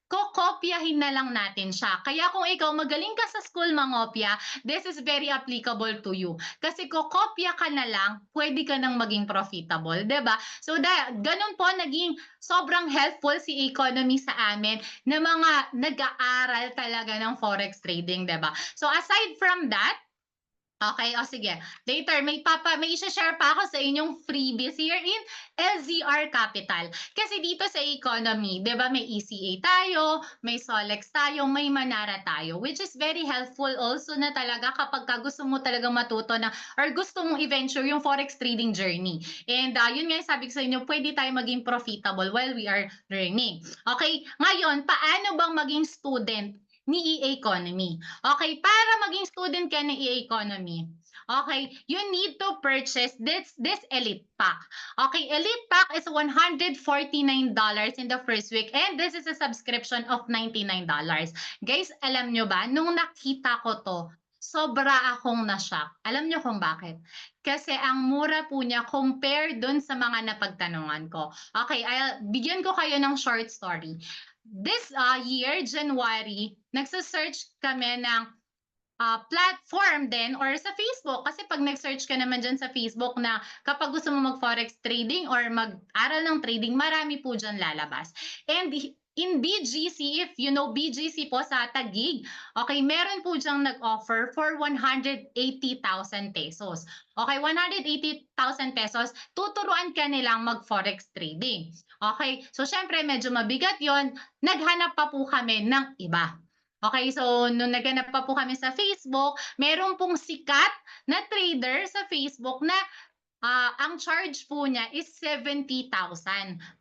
kokopyahin na lang natin siya. Kaya kung ikaw magaling ka sa school mangopya, this is very applicable to you. Kasi kokopya ka na lang, pwede ka nang maging profitable, 'di ba? So ganun po naging sobrang helpful si economy sa amin na mga nag-aaral talaga ng forex trading, 'di ba? So aside from that, okay, o sige. Later, may i-share pa ako sa inyong freebies here in LZR Capital. Kasi dito sa economy, di ba, may ECA tayo, may Solex tayo, may Manara tayo, which is very helpful also na talaga kapag gusto mo talaga matuto na or gusto mong i-venture yung forex trading journey. And yun nga yung sabi ko sa inyo, pwede tayo maging profitable while we are learning. Okay, ngayon, paano bang maging student ni e-economy? Okay, para maging student ka ng e-economy, okay, you need to purchase this Elite Pack. Okay, Elite Pack is $149 in the first week and this is a subscription of $99. Guys, alam nyo ba, nung nakita ko to, sobra akong na-shock. Alam nyo kung bakit? Kasi ang mura po niya compare dun sa mga napagtanungan ko. Okay, bigyan ko kayo ng short story. This year, January, nagsa-search kami ng platform din or sa Facebook. Kasi pag nag-search ka naman dyan sa Facebook na kapag gusto mo mag-forex trading or mag-aral ng trading, marami po dyan lalabas. And in BGC, if you know BGC po sa Taguig, okay, meron po diyang nag-offer for 180,000 pesos. Okay, 180,000 pesos, tuturuan ka nilang mag-forex trading. Okay, so syempre medyo mabigat yon. Naghanap pa po kami ng iba. Okay, so nung naghanap pa po kami sa Facebook, meron pong sikat na trader sa Facebook na ang charge po niya is 70,000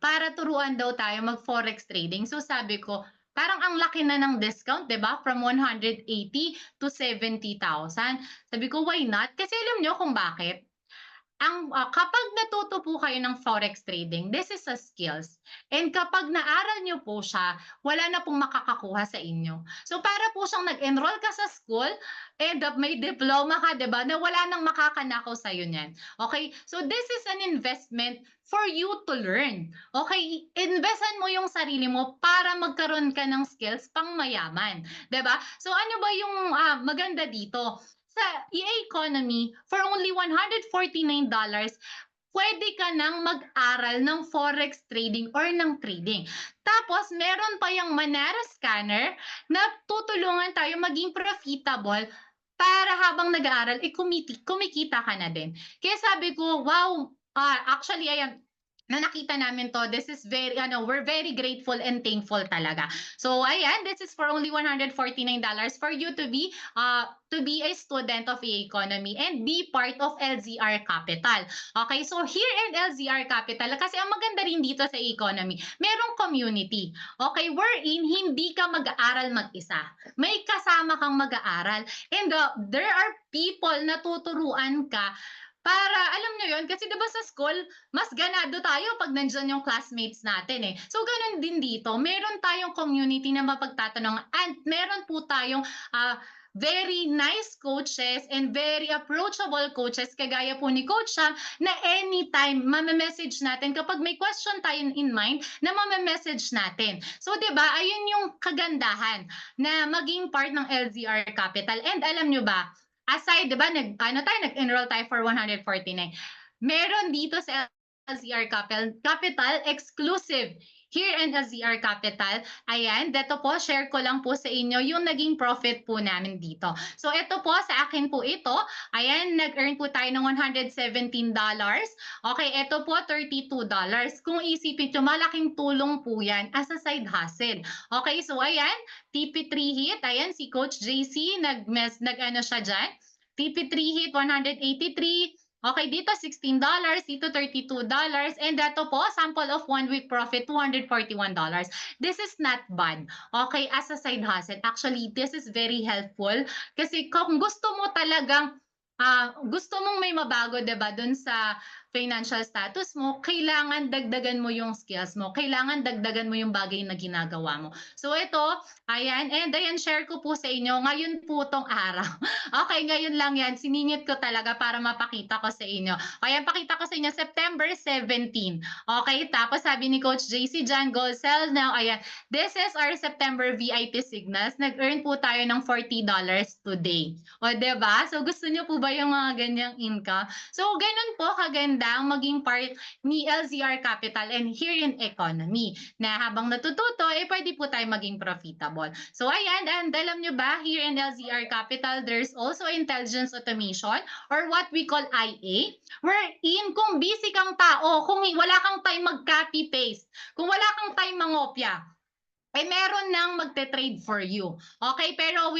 para turuan daw tayo mag-forex trading. So sabi ko, parang ang laki na ng discount, 'di ba? From 180 to 70,000. Sabi ko, why not? Kasi alam niyo kung bakit? Kapag natuto po kayo ng forex trading, this is a skills. And kapag naaral niyo po siya, wala na pong makakakuha sa inyo. So para po siyang nag-enroll ka sa school and may diploma ka, 'di ba? Na wala nang makakanakaw sa iyo niyan. Okay? So this is an investment for you to learn. Okay? Investan mo yung sarili mo para magkaroon ka ng skills pang mayaman, 'di ba? So ano ba yung maganda dito? Sa EA Economy, for only $149, pwede ka nang mag-aral ng forex trading or ng trading. Tapos, meron pa yung Manara Scanner na tutulungan tayo maging profitable para habang nag-aaral, kumikita ka na din. Kaya sabi ko, wow, actually, ayan, na nakita namin to, this is we're very grateful and thankful talaga. So, ayan, this is for only $149 for you to be a student of EA Economy and be part of LZR Capital. Okay, so here in LZR Capital, kasi ang maganda rin dito sa Economy, merong community. Okay, wherein hindi ka mag-aaral mag-isa. May kasama kang mag-aaral. And there are people na tuturuan ka para, alam nyo yun, kasi diba sa school, mas ganado tayo pag nandyan yung classmates natin eh. So, ganun din dito. Meron tayong community na mapagtatanong and meron po tayong very nice coaches and very approachable coaches kagaya po ni Coach Sam na anytime message natin kapag may question tayo in mind na message natin. So, diba, ayun yung kagandahan na maging part ng LZR Capital. And alam nyo ba, aside, 'di ba, nag-enroll tayo for 149. Meron dito sa LZR Capital exclusive here in LZR Capital. Ayan, dito po, share ko lang po sa inyo yung naging profit po namin dito. So, ito po, sa akin po ito. Ayan, nag-earn po tayo ng $117. Okay, ito po, $32. Kung isipin nyo, malaking tulong po yan as a side hustle. Okay, so ayan, TP3 hit, ayan, si Coach JC, nag-ano siya dyan. TP3 hit, 183. Okay, dito $16, dito $32, and dito po, sample of 1 week profit, $241. This is not bad. Okay, as a side hustle, actually, this is very helpful kasi kung gusto mo talagang gusto mong may mabago, 'di ba, dun sa financial status mo, kailangan dagdagan mo yung skills mo. Kailangan dagdagan mo yung bagay na ginagawa mo. So ito, ayan, and ayan, share ko po sa inyo. Ngayon po tong araw. Okay, ngayon lang yan. Siningit ko talaga para mapakita ko sa inyo. Ayan, pakita ko sa inyo, September 17. Okay, tapos sabi ni Coach JC Jan, go sell now. Ayan, this is our September VIP signals. Nag-earn po tayo ng $40 today. O, diba? So, gusto nyo po ba yung mga ganyang income? So, ganun po kaganda ang maging part ni LZR Capital and here in Economy na habang natututo, pwede po tayo maging profitable. So, ayan, and alam nyo ba, here in LZR Capital, there's also intelligence automation or what we call IA, wherein kung busy kang tao, kung wala kang time mag-copy-paste, kung wala kang time mangopya, meron nang magte-trade for you. Okay, pero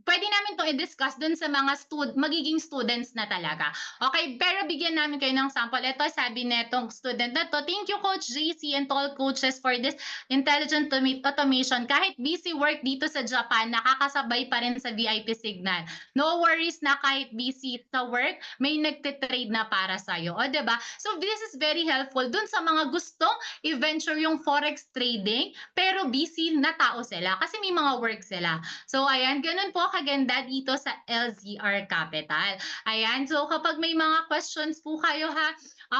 pwede namin to i-discuss dun sa mga magiging students na talaga. Okay, pero bigyan namin kayo ng sample. Ito, sabi netong student na to, thank you Coach JC and all coaches for this intelligent automation. Kahit busy work dito sa Japan, nakakasabay pa rin sa VIP signal. No worries na kahit busy sa work, may nagte-trade na para sa'yo. O, diba? So, this is very helpful dun sa mga gustong i-venture yung forex trading, pero busy na tao sila kasi may mga work sila. So, ayan, ganun po kaganda dito sa LZR Capital. Ayan, so kapag may mga questions po kayo ha,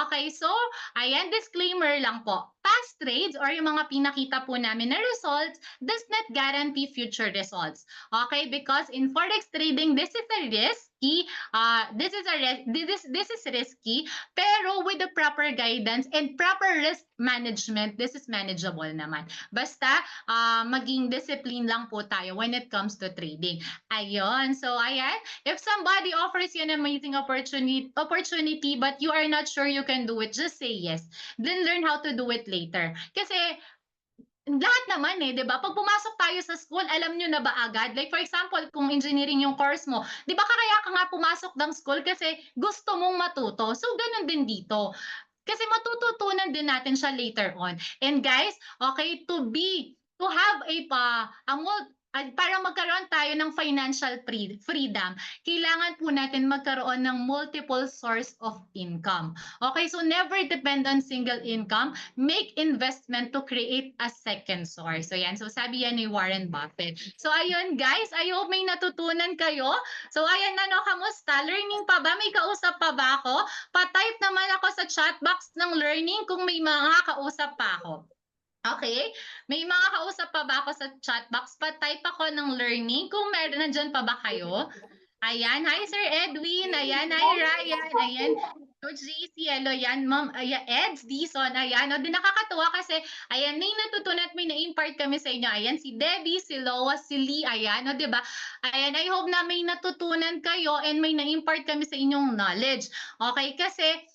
okay, so, ayan, disclaimer lang po. Past trades or yung mga pinakita po namin na results does not guarantee future results. Okay, because in forex trading, this is a risk. risky. This is risky, pero with the proper guidance and proper risk management, this is manageable naman. Basta maging discipline lang po tayo when it comes to trading. Ayun. So ayan, if somebody offers you an amazing opportunity but you are not sure you can do it, just say yes. Then learn how to do it later. Kasi lahat naman 'di ba? Pag pumasok tayo sa school, alam nyo na ba agad? Like for example, kung engineering yung course mo, 'di ba kaya ka nga pumasok ng school kasi gusto mong matuto. So ganun din dito. Kasi matututunan din natin siya later on. And guys, okay, to have para magkaroon tayo ng financial freedom, kailangan po natin magkaroon ng multiple source of income. Okay, so never depend on single income. Make investment to create a second source. So yan, so sabi yan ni Warren Buffett. So ayun guys, I hope may natutunan kayo. So ayan, kamusta? Learning pa ba? May kausap pa ba ako? Pa-type naman ako sa chat box ng learning kung may mga kausap pa ako. Okay? May mga kausap pa ba ako sa chat box? Pa-type ako ng learning kung meron nandyan pa ba kayo. Ayan, hi Sir Edwin. Ayan, hi Ryan. Ayan, Coach JC, hello yan, Ma'am. Ayan, Eds Dison. Ayan, o, din nakakatuwa kasi, ayan, may natutunan at may na-impart kami sa inyo. Ayan, si Debbie, si Loa, si Lee. Ayan, o, diba? Ayan, I hope na may natutunan kayo and may na-impart kami sa inyong knowledge. Okay, kasi,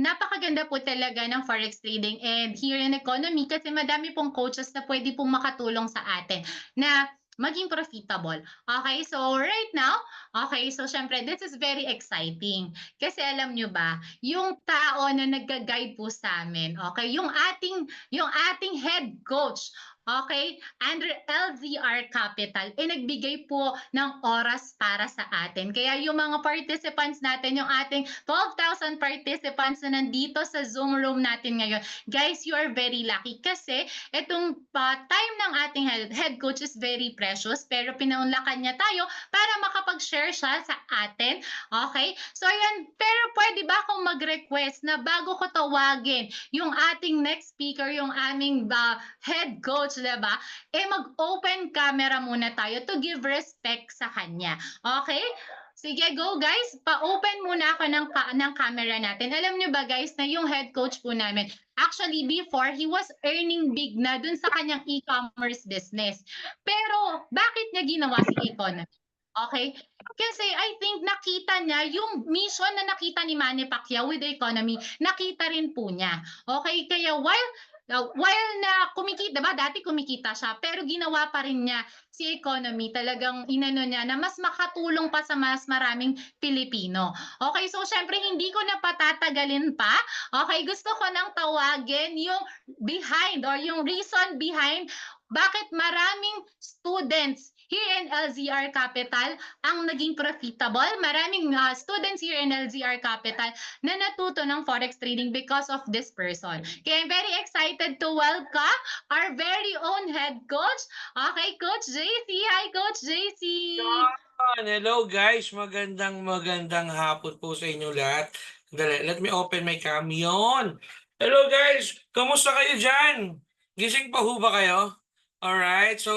napakaganda po talaga ng forex trading and here in economy kasi madami pong coaches na pwede pong makatulong sa atin na maging profitable. Okay, so right now, okay, so syempre this is very exciting. Kasi alam nyo ba, yung tao na nagga-guide po sa amin, okay, yung ating head coach, okay, under LZR Capital, nagbigay po ng oras para sa atin. Kaya yung mga participants natin, yung ating 12,000 participants na nandito sa Zoom room natin ngayon, guys, you are very lucky kasi itong time ng ating head coach is very precious, pero pinaunlakan niya tayo para makapag-share siya sa atin. Okay? So ayan, pero pwede ba akong mag-request na bago ko tawagin yung ating next speaker, yung aming head coach, diba? Mag-open camera muna tayo to give respect sa kanya. Okay? Sige, go guys. Pa-open muna ako ng camera natin. Alam nyo ba guys na yung head coach po namin, actually before, he was earning big na dun sa kanyang e-commerce business. Pero bakit niya ginawa si economy? Okay? Kasi I think nakita niya yung mission na nakita ni Manny Pacquiao with the economy, nakita rin po niya. Okay? Kaya while na kumikita, diba? Dati kumikita siya, pero ginawa pa rin niya si economy, talagang inano niya na mas makatulong pa sa mas maraming Pilipino. Okay, so syempre hindi ko na patatagalin pa. Okay, gusto ko nang tawagin yung behind or yung reason behind bakit maraming students here in LZR Capital ang naging profitable. Maraming students here in LZR Capital na natuto ng forex trading because of this person. Kaya I'm very excited to welcome our very own head coach. Okay, Coach JC. Hi, Coach JC. Hello guys, magandang hapon po sa inyo lahat. Dali, let me open my cam. Yun. Hello guys, kamusta kayo dyan? Gising pa ho ba kayo? Alright, so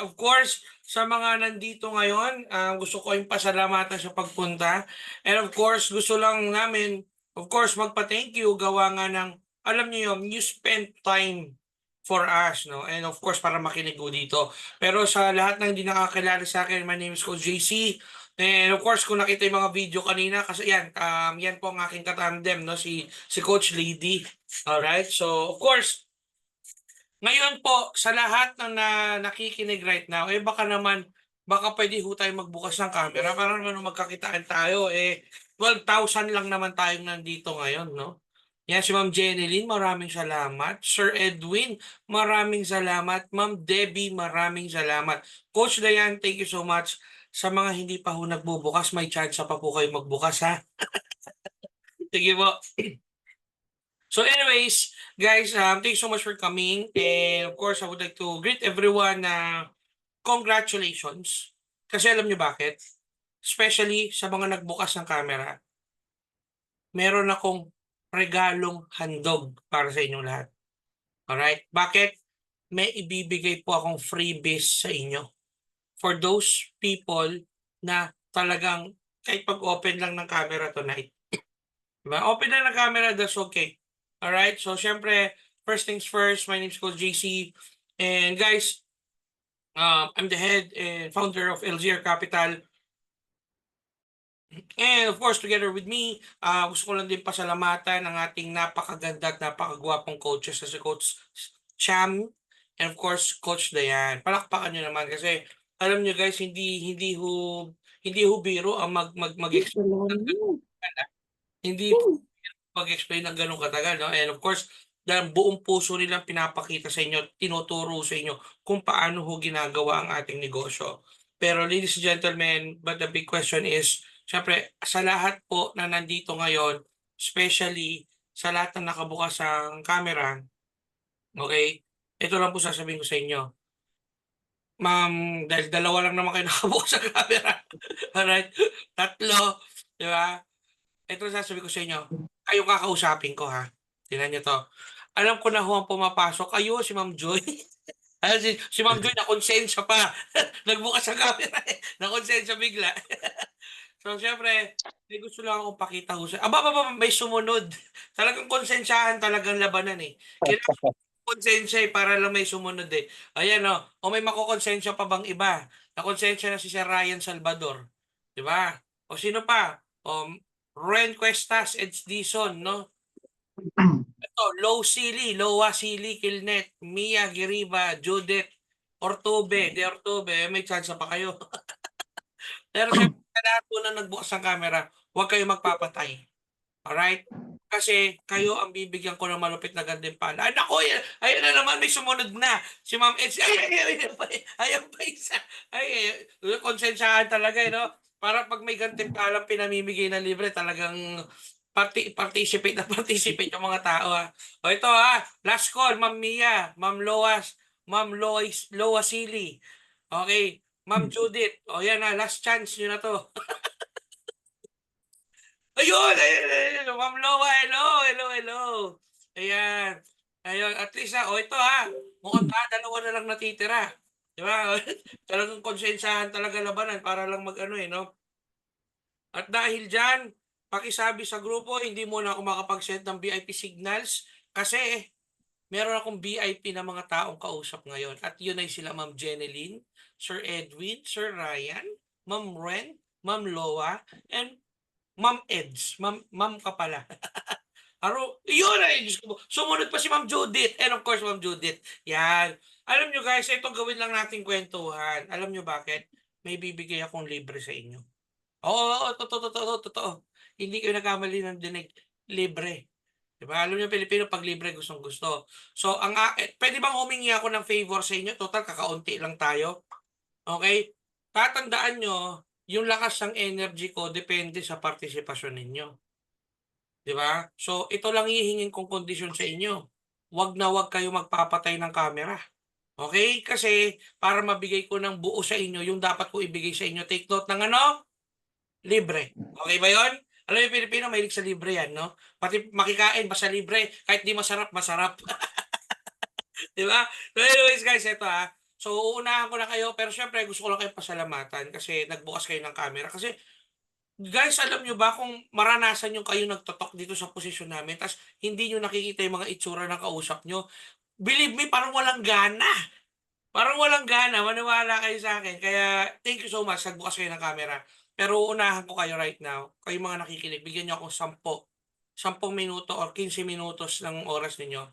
of course, sa mga nandito ngayon, gusto ko yung pasalamatan sa pagpunta. And of course, gusto lang namin, of course, magpa-thank you, gawa nga ng, alam niyo yun, you spend time for us, no? And of course, para makinig ko dito. Pero sa lahat ng hindi nakakilala sa akin, my name is Coach JC. And of course, kung nakita yung mga video kanina, kasi yan, yan po ang aking katandem, no? Si Coach Lady. Alright, so of course, ngayon po, sa lahat ng nakikinig right now, baka pwede ho tayo magbukas ng camera para naman magkakitaan tayo. 12,000 lang naman tayong nandito ngayon, no? Yan si Ma'am Jeneline, maraming salamat. Sir Edwin, maraming salamat. Ma'am Debbie, maraming salamat. Coach Dayan, thank you so much. Sa mga hindi pa ho nagbubukas, may chance pa po kayo magbukas, ha? Sige po. So anyways, guys, thank you so much for coming. And of course, I would like to greet everyone na congratulations. Kasi alam niyo bakit? Especially sa mga nagbukas ng camera. Meron akong regalong handog para sa inyong lahat. Alright? Bakit? May ibibigay po akong freebies sa inyo. For those people na talagang kahit pag-open lang ng camera tonight. Diba? Open lang ng camera, that's okay. Alright? So, syempre, first things first, my name is Coach JC. And guys, I'm the head and founder of LGR Capital. And of course, together with me, gusto ko lang din pasalamatan ang ating napakaganda at napakagwapong coaches na si Coach Cham and of course, Coach Dayan. Palakpakan nyo naman kasi alam nyo guys, hindi ho biro ang mag-explain hindi mag-explain ng ganun katagal, no? And of course, dahil buong puso nilang pinapakita sa inyo, tinuturo sa inyo kung paano ho ginagawa ang ating negosyo. Pero ladies and gentlemen, but the big question is, syempre, sa lahat po na nandito ngayon, especially sa lahat na nakabukas ang camera, okay, ito lang po sasabihin ko sa inyo. Ma'am, dahil dalawa lang naman kayo nakabukas sa camera. Alright? Tatlo, di ba? Ito sasabihin ko sa inyo. Kayo kakausapin ko ha. Tingnan niyo to. Alam ko na ho ang pumapasok. Kayo, si Ma'am Joy. si Ma'am Joy nakonsensya pa. Nagbukas ang camera eh. Nakonsensya bigla. So, syempre, may gusto lang akong pakita ho sa... may sumunod. Talagang konsensyahan talagang labanan eh. Kailangan konsensya eh, para lang may sumunod eh. Ayan o. O may makukonsensya pa bang iba? Nakonsensya na si Sir Ryan Salvador. Di ba? O sino pa? O Ren Cuestas, Eds Dizon, no? Ito, Loa Sili, Kilnet, Mia Giriba, Judith, Ortube, De Ortube, may chance pa kayo. Pero syempre, sa lahat po na nagbukas ng camera, huwag kayo magpapatay. Alright? Kasi kayo ang bibigyan ko ng malupit na gantimpala. Ay, naku, ayun na naman, may sumunod na. Si Ma'am Eds, ayan pa isa. Konsensyahan talaga, no? Para pag may gantimpalang pinamimigay na libre, talagang participate na participate yung mga tao, ha. O ito, ha, last call, Ma'am Mia, Ma'am Loa Sili. Okay, Ma'am Judith. O yan na, last chance nyo na to. Ayun, Ma'am Loa, hello. Ayan. Ayun, at least o ito mukhang dalawa na lang natitira. Di ba? Talagang konsensyahan talaga labanan para lang no? At dahil dyan, pakisabi sa grupo, hindi muna ako makapag-send ng VIP signals kasi meron akong VIP na mga taong kausap ngayon. At yun ay sila Ma'am Jeneline, Sir Edwin, Sir Ryan, Ma'am Ren, Ma'am Loa, and Ma'am Eds. Ma'am ka pala. Yun ay, Diyos ko. Sumunod pa si Ma'am Judith. And of course, Ma'am Judith. Yan. Alam nyo guys, ito gawin lang natin kwentuhan. Alam nyo bakit? May bibigay akong libre sa inyo. Oo, totoo. Hindi kayo nagkamali ng dinig. Libre. Diba? Alam nyo, Pilipino, pag libre, gustong gusto. So, pwede bang humingi ako ng favor sa inyo? Total, kakaunti lang tayo. Okay? Tatandaan nyo, yung lakas ng energy ko depende sa partisipasyon ninyo. Di ba? So, ito lang hihingin kong kondisyon sa inyo. Huwag na huwag kayo magpapatay ng camera. Okay? Kasi para mabigay ko ng buo sa inyo, yung dapat ko ibigay sa inyo, take note ng libre. Okay ba yun? Alam mo, Pilipino, mahilig sa libre yan, no? Pati makikain, basta libre. Kahit di masarap, masarap. Di ba? So anyways, guys, ito So, uunahan ko na kayo, pero syempre, gusto ko lang kayo pasalamatan kasi nagbukas kayo ng camera. Kasi, guys, alam nyo ba kung maranasan nyo kayo nagtotok dito sa posisyon namin, tapos hindi nyo nakikita yung mga itsura ng kausap nyo, believe me, parang walang gana. Parang walang gana, maniwala kayo sa akin. Kaya, thank you so much, nagbukas kayo ng camera. Pero uunahan ko kayo right now, kayo mga nakikinig, bigyan nyo ako 10 minuto or 15 minutos ng oras ninyo.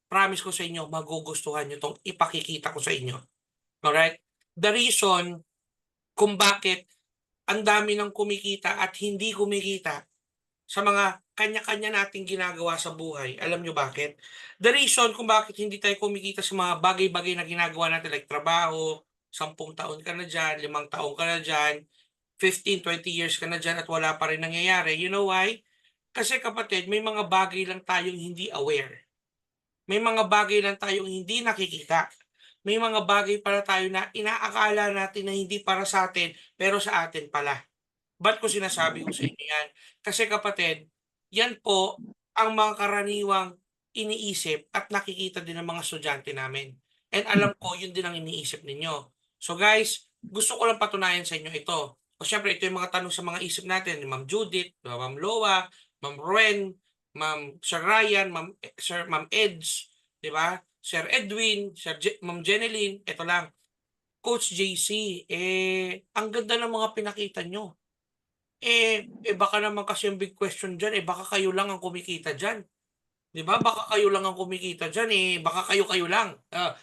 Promise ko sa inyo, magugustuhan nyo itong ipakikita ko sa inyo. Alright? The reason kung bakit ang dami ng kumikita at hindi kumikita sa mga kanya-kanya nating ginagawa sa buhay. Alam nyo bakit? The reason kung bakit hindi tayo kumikita sa mga bagay-bagay na ginagawa natin like trabaho, 10 taon ka na dyan, 5 taon ka na dyan, 15, 20 years ka na dyan at wala pa rin nangyayari. You know why? Kasi kapatid, may mga bagay lang tayong hindi aware. May mga bagay lang tayong hindi nakikita. May mga bagay para tayo na inaakala natin na hindi para sa atin, pero sa atin pala. Ba't ko sinasabi ko sa inyo yan? Kasi kapatid, yan po ang mga karaniwang iniisip at nakikita din ng mga estudyante namin. And alam ko, yun din ang iniisip ninyo. So guys, gusto ko lang patunayan sa inyo ito. O syempre, ito yung mga tanong sa mga isip natin, ni Ma'am Judith, Ma'am Loa, Ma'am Rowen, Ma'am Sir Ryan, Ma'am Edge, di ba? Sir Edwin, Ma'am Jeneline, ito lang. Coach JC, ang ganda ng mga pinakita nyo. Baka naman kasi yung big question dyan, baka kayo lang ang kumikita dyan. Di ba? Baka kayo lang ang kumikita dyan, baka kayo lang.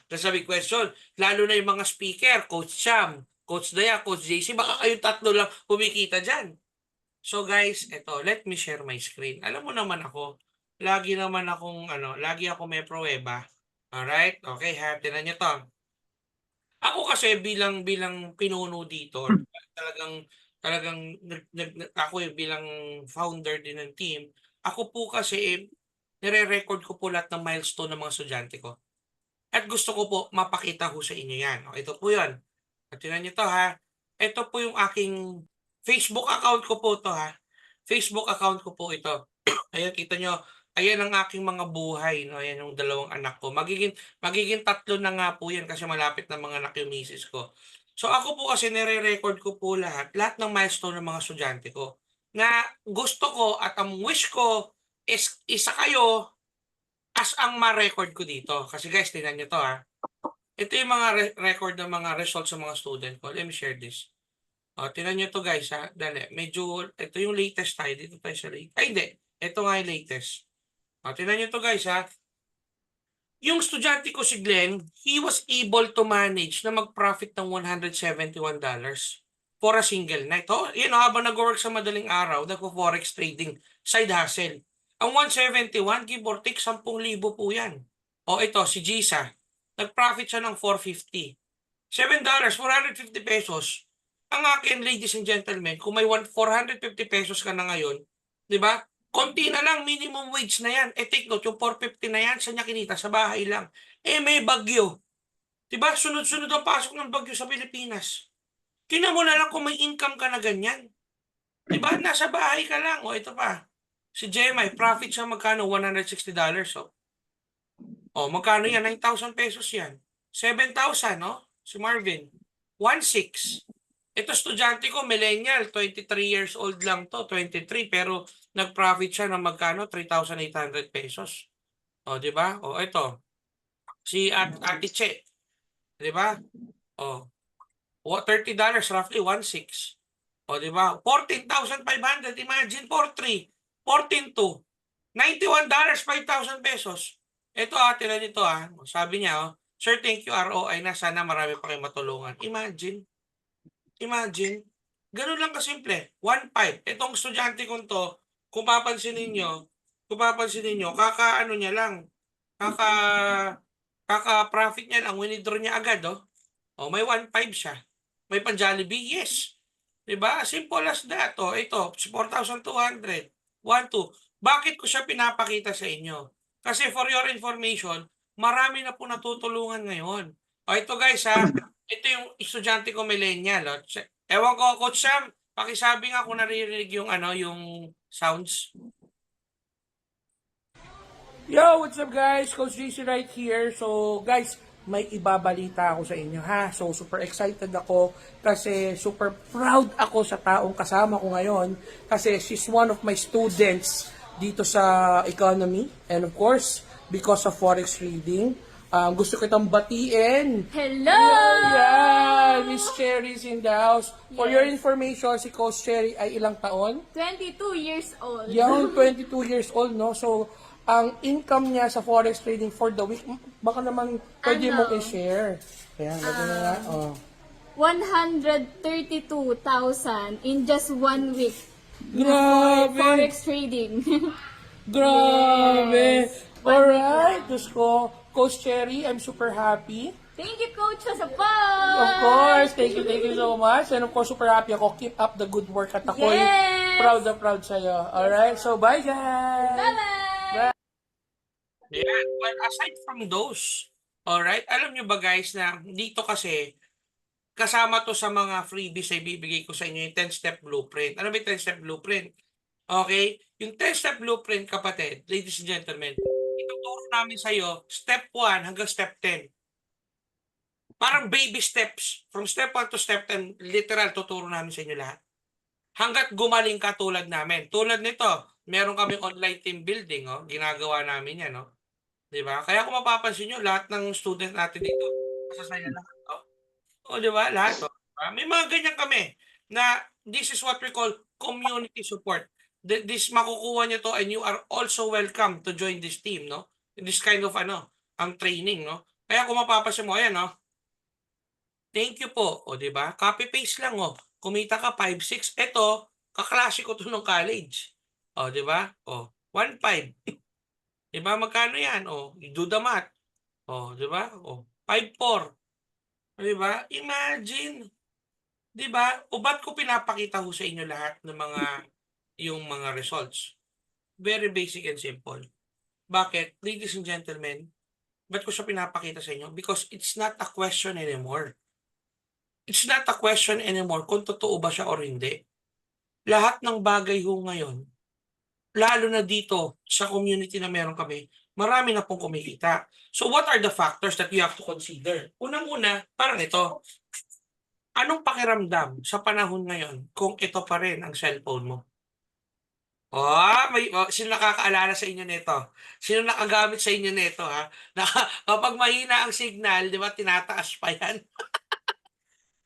That's a big question. Lalo na yung mga speaker, Coach Cham, Coach Daya, Coach JC, baka kayong tatlo lang kumikita dyan. So guys, eto, let me share my screen. Alam mo naman ako, lagi ako may pruweba. Alright? Okay, tinan nyo to. Ako kasi bilang pinuno dito, talagang ako bilang founder din ng team, ako po kasi nire-record ko po lahat ng milestone ng mga estudyante ko. At gusto ko po mapakita ho sa inyo yan. O, ito po yun. At tingnan nyo to ha. Ito po yung aking Facebook account ko po to ha. Facebook account ko po ito. Ayan, kita nyo. Ayan ang aking mga buhay. No? Ayan yung dalawang anak ko. Magiging tatlo na nga po yan kasi malapit na mga anak yung misis ko. So ako po kasi nire-record ko po lahat ng milestone ng mga estudyante ko. Na gusto ko at ang wish ko is isa kayo as ang ma-record ko dito. Kasi guys, tingnan nyo to ha. Ito yung mga record ng mga results sa mga student ko. Let me share this. Tingnan nyo to guys ha. Dali. Ito yung latest tayo. Dito tayo sa latest. Ay hindi. Ito nga yung latest. Tingnan nyo to guys ha. Yung estudyante ko si Glenn, he was able to manage na mag-profit ng $171 for a single night. Habang nag-work sa madaling araw, nagpo-forex trading, side hustle. Ang 171, give or take, 10,000 po yan. Ito, si Gisa, nag-profit siya ng 450. $7, 450 pesos. Ang akin, ladies and gentlemen, kung may 450 pesos ka na ngayon, di ba? Konti na lang, minimum wage na yan. Take note, yung 450 na yan, saan niya kinita? Sa bahay lang. May bagyo. Diba? Sunod-sunod ang pasok ng bagyo sa Pilipinas. Tingnan mo na lang kung may income ka na ganyan. Diba? Nasa bahay ka lang. Ito pa. Si Jemai, profit siya magkano? $160. Magkano yan? 9,000 pesos yan. 7,000, no? Si Marvin. 1,600. Ito estudyante ko, millennial, 23 years old lang to, 23, pero nag-profit siya ng magkano? 3,800 pesos. Di ba? Ito. Si Ate Che. Di ba? $30, roughly 1,600. Di ba? 14,500. Imagine, 4,300. 14,200. $91, 5,000 pesos. Ito ate na nito Sabi niya, Sir, thank you ROI na sana marami pa kayong matulungan. Imagine, ganun lang kasimple, 1,500. Itong estudyante kong to, kung papansinin nyo, kaka-ano niya lang, kaka-profit niya lang, winidraw niya agad, may 1,500 siya. May pan-Jollibee, yes. Diba? Simple as that, ito, 4,200, 1,200. Bakit ko siya pinapakita sa inyo? Kasi for your information, marami na po natutulungan ngayon. Ito guys ito yung estudyante ko millennial. Ewan ko, Coach Sam, pakisabi nga kung naririnig yung yung sounds. Yo, what's up guys? Coach JC right here. So guys, may ibabalita ako sa inyo ha. So super excited ako kasi super proud ako sa taong kasama ko ngayon kasi she's one of my students dito sa economy and of course because of forex trading. Gusto kitang batiin. Hello! Yeah, Miss Cherry is in the house. For your information, si Coach Cherry ay ilang taon? 22 years old. Young, 22 years old, no? So, ang income niya sa forex trading for the week, baka naman pwede mong i-share. Kaya, lagyan na nga, 132,000 in just 1 week. Grabe! Forex trading. Grabe! Alright, Diyos ko. Coach Cherry, I'm super happy. Thank you, Coach, sa support! Of course, thank you so much. And of course, super happy ako. Keep up the good work at ako'y Yes! proud na proud sa'yo. Alright, so bye guys! Bye-bye! Yeah, but aside from those, alright, alam nyo ba guys na dito kasi, kasama to sa mga freebies ay bibigay ko sa inyo yung 10-step blueprint. Ano ba yung 10-step blueprint? Okay? Yung 10-step blueprint, kapatid, ladies and gentlemen, ituturo namin sa iyo step 1 hanggang step 10. Parang baby steps. From step 1 to step 10, literal, tuturo namin sa inyo lahat. Hanggat gumaling ka tulad namin. Tulad nito, meron kami online team building, oh. Ginagawa namin yan, no? Di ba? Kaya kung mapapansin nyo, lahat ng student natin dito, masasaya lahat, oh. O, di ba? Lahat, oh. May mga ganyan kami na this is what we call community support. This makukuha nyo to and you are also welcome to join this team, no? This kind of, ang training, no? Kaya kung mapapansin mo, ayan, no? Thank you po. O, di ba? Copy-paste lang, oh. Kumita ka 5-6. Ito, kaklase ko to nung college. O, di ba? O, 1-5. Di ba? Magkano yan? O, do the math. O, di ba? O, 5-4. Di ba? Imagine. Di ba? O, ba't ko pinapakita ho sa inyo lahat ng yung mga results? Very basic and simple. Bakit? Ladies and gentlemen, ba't ko siya pinapakita sa inyo? Because it's not a question anymore. It's not a question anymore kung totoo ba siya or hindi. Lahat ng bagay ho ngayon, lalo na dito sa community na meron kami, marami na pong kumikita. So what are the factors that you have to consider? Unang-una, parang ito. Anong pakiramdam sa panahon ngayon kung ito pa rin ang cellphone mo? Sino nakakaalala sa inyo nito? Sino nakagamit sa inyo nito, ha? Kapag mahina ang signal, di ba, tinataas pa yan?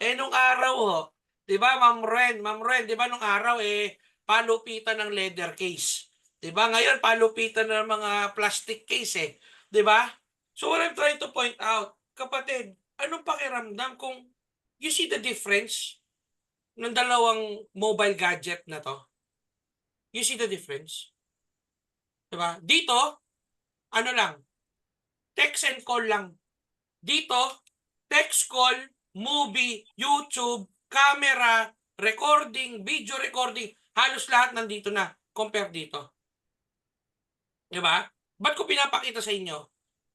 Nung araw, di ba, Ma'am Ren, di ba, nung araw, palupitan ng leather case. Di ba, ngayon, palupitan ng mga plastic case, di ba? So what I'm trying to point out, kapatid, anong pakiramdam kung you see the difference ng dalawang mobile gadget na to? You see the difference? Diba? Dito, ano lang, text and call lang. Dito, text call, movie, YouTube, camera, recording, video recording, halos lahat nandito na compare dito. Diba? Ba't ko pinapakita sa inyo?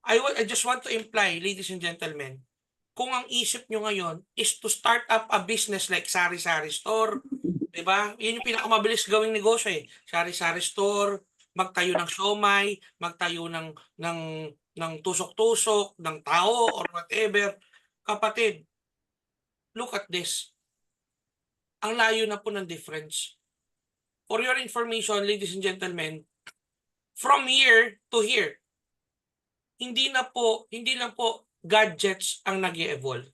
I just want to imply, ladies and gentlemen, kung ang isip nyo ngayon is to start up a business like sari-sari store, di ba? Yun yung pinakamabilis gawing negosyo, sari-sari store, magtayo ng siomai, magtayo ng tusok-tusok, ng tao or whatever. Kapatid, look at this. Ang layo na po ng difference. For your information, ladies and gentlemen, from here to here, hindi lang po gadgets ang nag-e-evolve.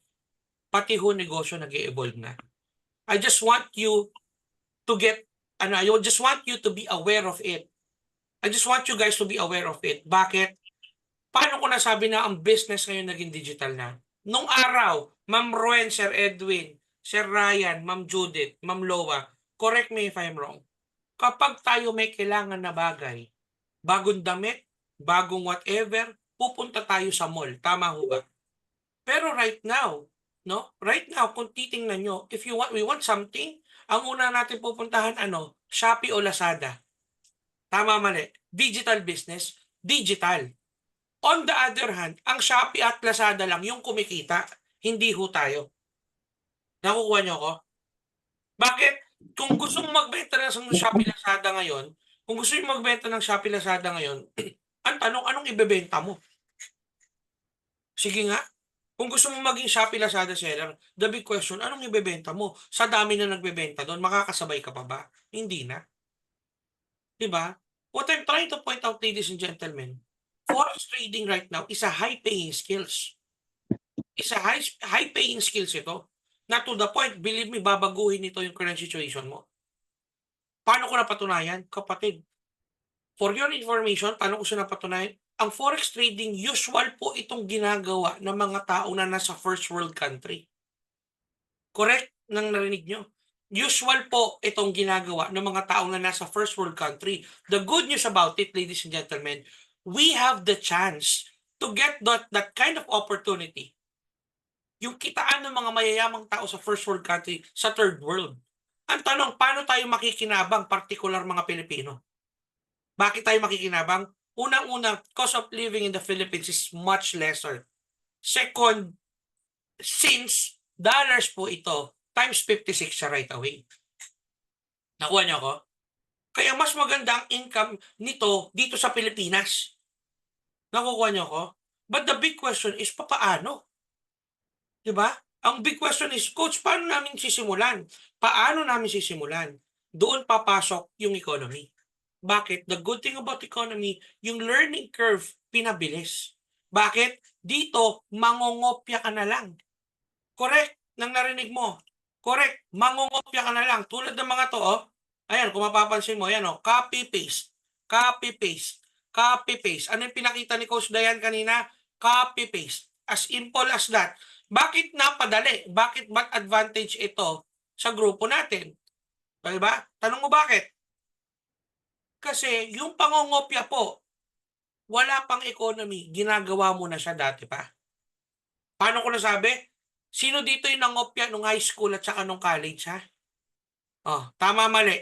Pati ho negosyo nag-e-evolve na. I just want you to I just want you to be aware of it. I just want you guys to be aware of it. Bakit? Paano ko nasabi na ang business ngayon naging digital na? Nung araw, Ma'am Roen, Sir Edwin, Sir Ryan, Ma'am Judith, Ma'am Loa, correct me if I'm wrong. Kapag tayo may kailangan na bagay, bagong damit, bagong whatever, pupunta tayo sa mall. Tama ho ba? Pero right now, no? Right now, kung titingnan nyo, if we want something, ang una natin pupuntahan, Shopee o Lazada. Tama, mali. Digital business, digital. On the other hand, ang Shopee at Lazada lang yung kumikita, hindi ho tayo. Nakukuha nyo ko? Bakit? Kung gusto mong magbenta ng Shopee Lazada ngayon, ang tanong, anong ibebenta mo? Sige nga. Kung gusto mo maging Shopee Lazada seller, the big question, anong ibebenta mo? Sa dami na nagbebenta doon, makakasabay ka pa ba? Hindi na. Diba? What I'm trying to point out, ladies and gentlemen, forex trading right now is a high-paying skills. It's a high-paying skills ito. Na to the point, believe me, babaguhin nito yung current situation mo. Paano ko napatunayan? Kapatid, for your information, paano ko siya napatunayan? Ang forex trading, usual po itong ginagawa ng mga tao na nasa first world country. Correct? Nang narinig nyo? Usual po itong ginagawa ng mga tao na nasa first world country. The good news about it, ladies and gentlemen, we have the chance to get that kind of opportunity. Yung kitaan ng mga mayayamang tao sa first world country, sa third world. Ang tanong, paano tayo makikinabang, particular mga Pilipino? Bakit tayo makikinabang? Unang-una, cost of living in the Philippines is much lesser. Second, since dollars po ito, times 56 siya right away. Nakuha niyo ako? Kaya mas maganda ang income nito dito sa Pilipinas. Nakukuha niyo ako? But the big question is, papaano? 'Di ba? Ang big question is, Coach, paano namin sisimulan? Paano namin sisimulan? Doon papasok yung economy. Bakit? The good thing about economy, yung learning curve pinabilis. Bakit? Dito, mangongopya ka na lang. Correct? Nang narinig mo. Correct. Mangongopya ka na lang. Tulad ng mga to, oh. Ayan, kung mapapansin mo, ayan, oh. Copy, paste. Copy, paste. Copy, paste. Ano yung pinakita ni Coach Dayan kanina? Copy, paste. As simple as that. Bakit napadali? Bakit ba't advantage ito sa grupo natin? Diba? Tanong mo bakit? Kasi yung pangongopya po, wala pang economy, ginagawa mo na siya dati pa. Paano ko nasabi? Sino dito yung nangopya nung high school at saka nung college, ha? Oh, tama mali.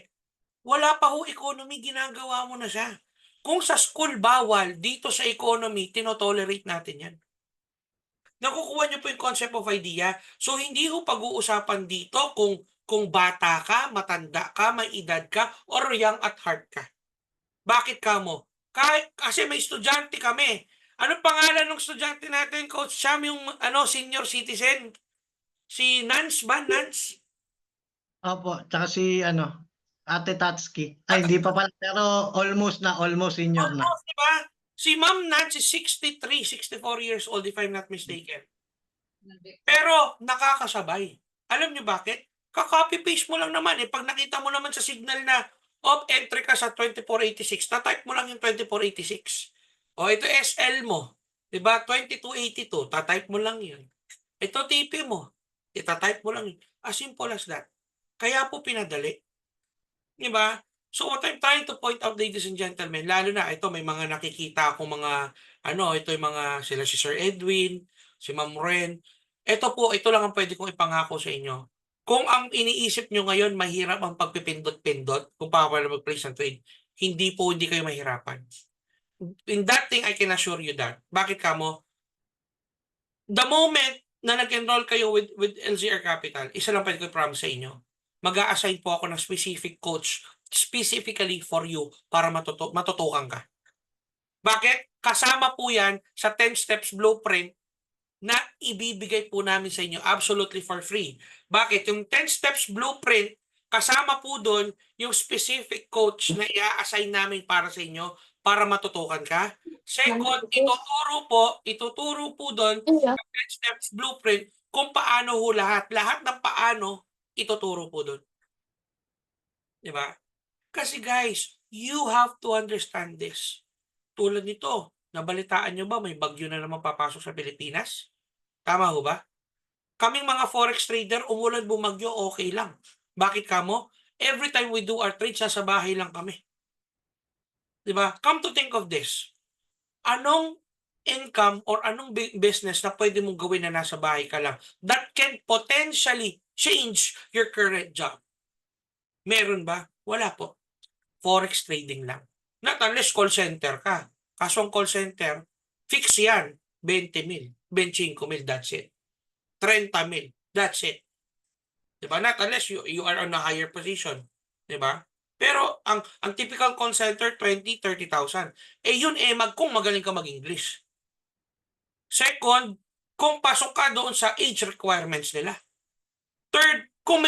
Wala pa ho economy, ginagawa mo na siya. Kung sa school bawal, dito sa economy, tinotolerate natin yan. Nakukuha niyo po yung concept of idea. So, hindi ho pag-uusapan dito kung bata ka, matanda ka, may edad ka, or young at heart ka. Bakit ka mo? Kasi may estudyante kami. Ano pangalan ng estudyante natin, Coach Sam, yung senior citizen? Si Nance ba? Nance? Opo, tsaka si Ate Tatsuki. Ay, hindi pa pala, pero almost senior na. Almost, di ba? Si Ma'am Nance is 63, 64 years old if I'm not mistaken. Pero nakakasabay. Alam niyo bakit? Ka-copy-paste mo lang naman. Pag nakita mo naman sa signal na entry ka sa 2486, tatype mo lang yung 2486. O ito SL mo. Diba? 2282, tatype mo lang yun. Ito TP mo. Itatype mo lang yun. As simple as that. Kaya po pinadali. Diba? So what I'm trying to point out, ladies and gentlemen, lalo na ito may mga nakikita akong mga ito yung mga sila si Sir Edwin, si Ma'am Ren. Ito lang ang pwede kong ipangako sa inyo. Kung ang iniisip nyo ngayon mahirap ang pagpipindot-pindot, kung paano mag-place ng trade, hindi kayo mahirapan. In that thing, I can assure you that. Bakit kamo? The moment na nag-enroll kayo with LZR Capital, isa lang pwede ko i-promise sa inyo. Mag-a-assign po ako ng specific coach specifically for you para matutukan ka. Bakit? Kasama po yan sa 10 steps blueprint na ibibigay po namin sa inyo absolutely for free. Bakit? Yung 10 steps blueprint, kasama po doon yung specific coach na i-assign namin para sa inyo para matutukan ka. Second, ituturo po doon yung 10 steps blueprint kung paano ho lahat. Lahat ng paano, ituturo po doon. Diba? Kasi guys, you have to understand this. Tulad nito, nabalitaan nyo ba may bagyo na naman papasok sa Pilipinas? Tama ho ba? Kaming mga forex trader, umulan bumagyo, okay lang. Bakit kamo? Every time we do our trade, sa bahay lang kami. Diba? Come to think of this. Anong income or anong business na pwede mong gawin na nasa bahay ka lang that can potentially change your current job? Meron ba? Wala po. Forex trading lang. Not unless call center ka. Kaso ang call center, fix yan. 20,000, 25,000, that's it. 30,000, that's it. Diba? Not unless you are on a higher position. Diba? Pero ang typical call center, 20,000, 30,000. Yun kung magaling ka mag-English. Second, kung pasok ka doon sa age requirements nila. Third, kung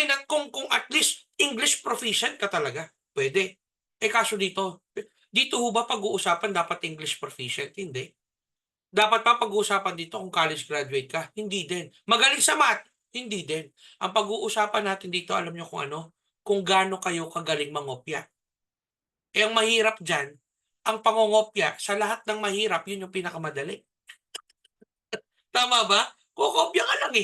at least English proficient ka talaga, pwede. Kaso dito ho ba pag-uusapan dapat English proficient? Hindi. Dapat pa pag-uusapan dito kung college graduate ka? Hindi din. Magaling sa math? Hindi din. Ang pag-uusapan natin dito, alam nyo kung gaano kayo kagaling mangopya. Ang mahirap dyan, ang pangongopya, sa lahat ng mahirap, yun yung pinakamadali. Tama ba? Kukopya ka lang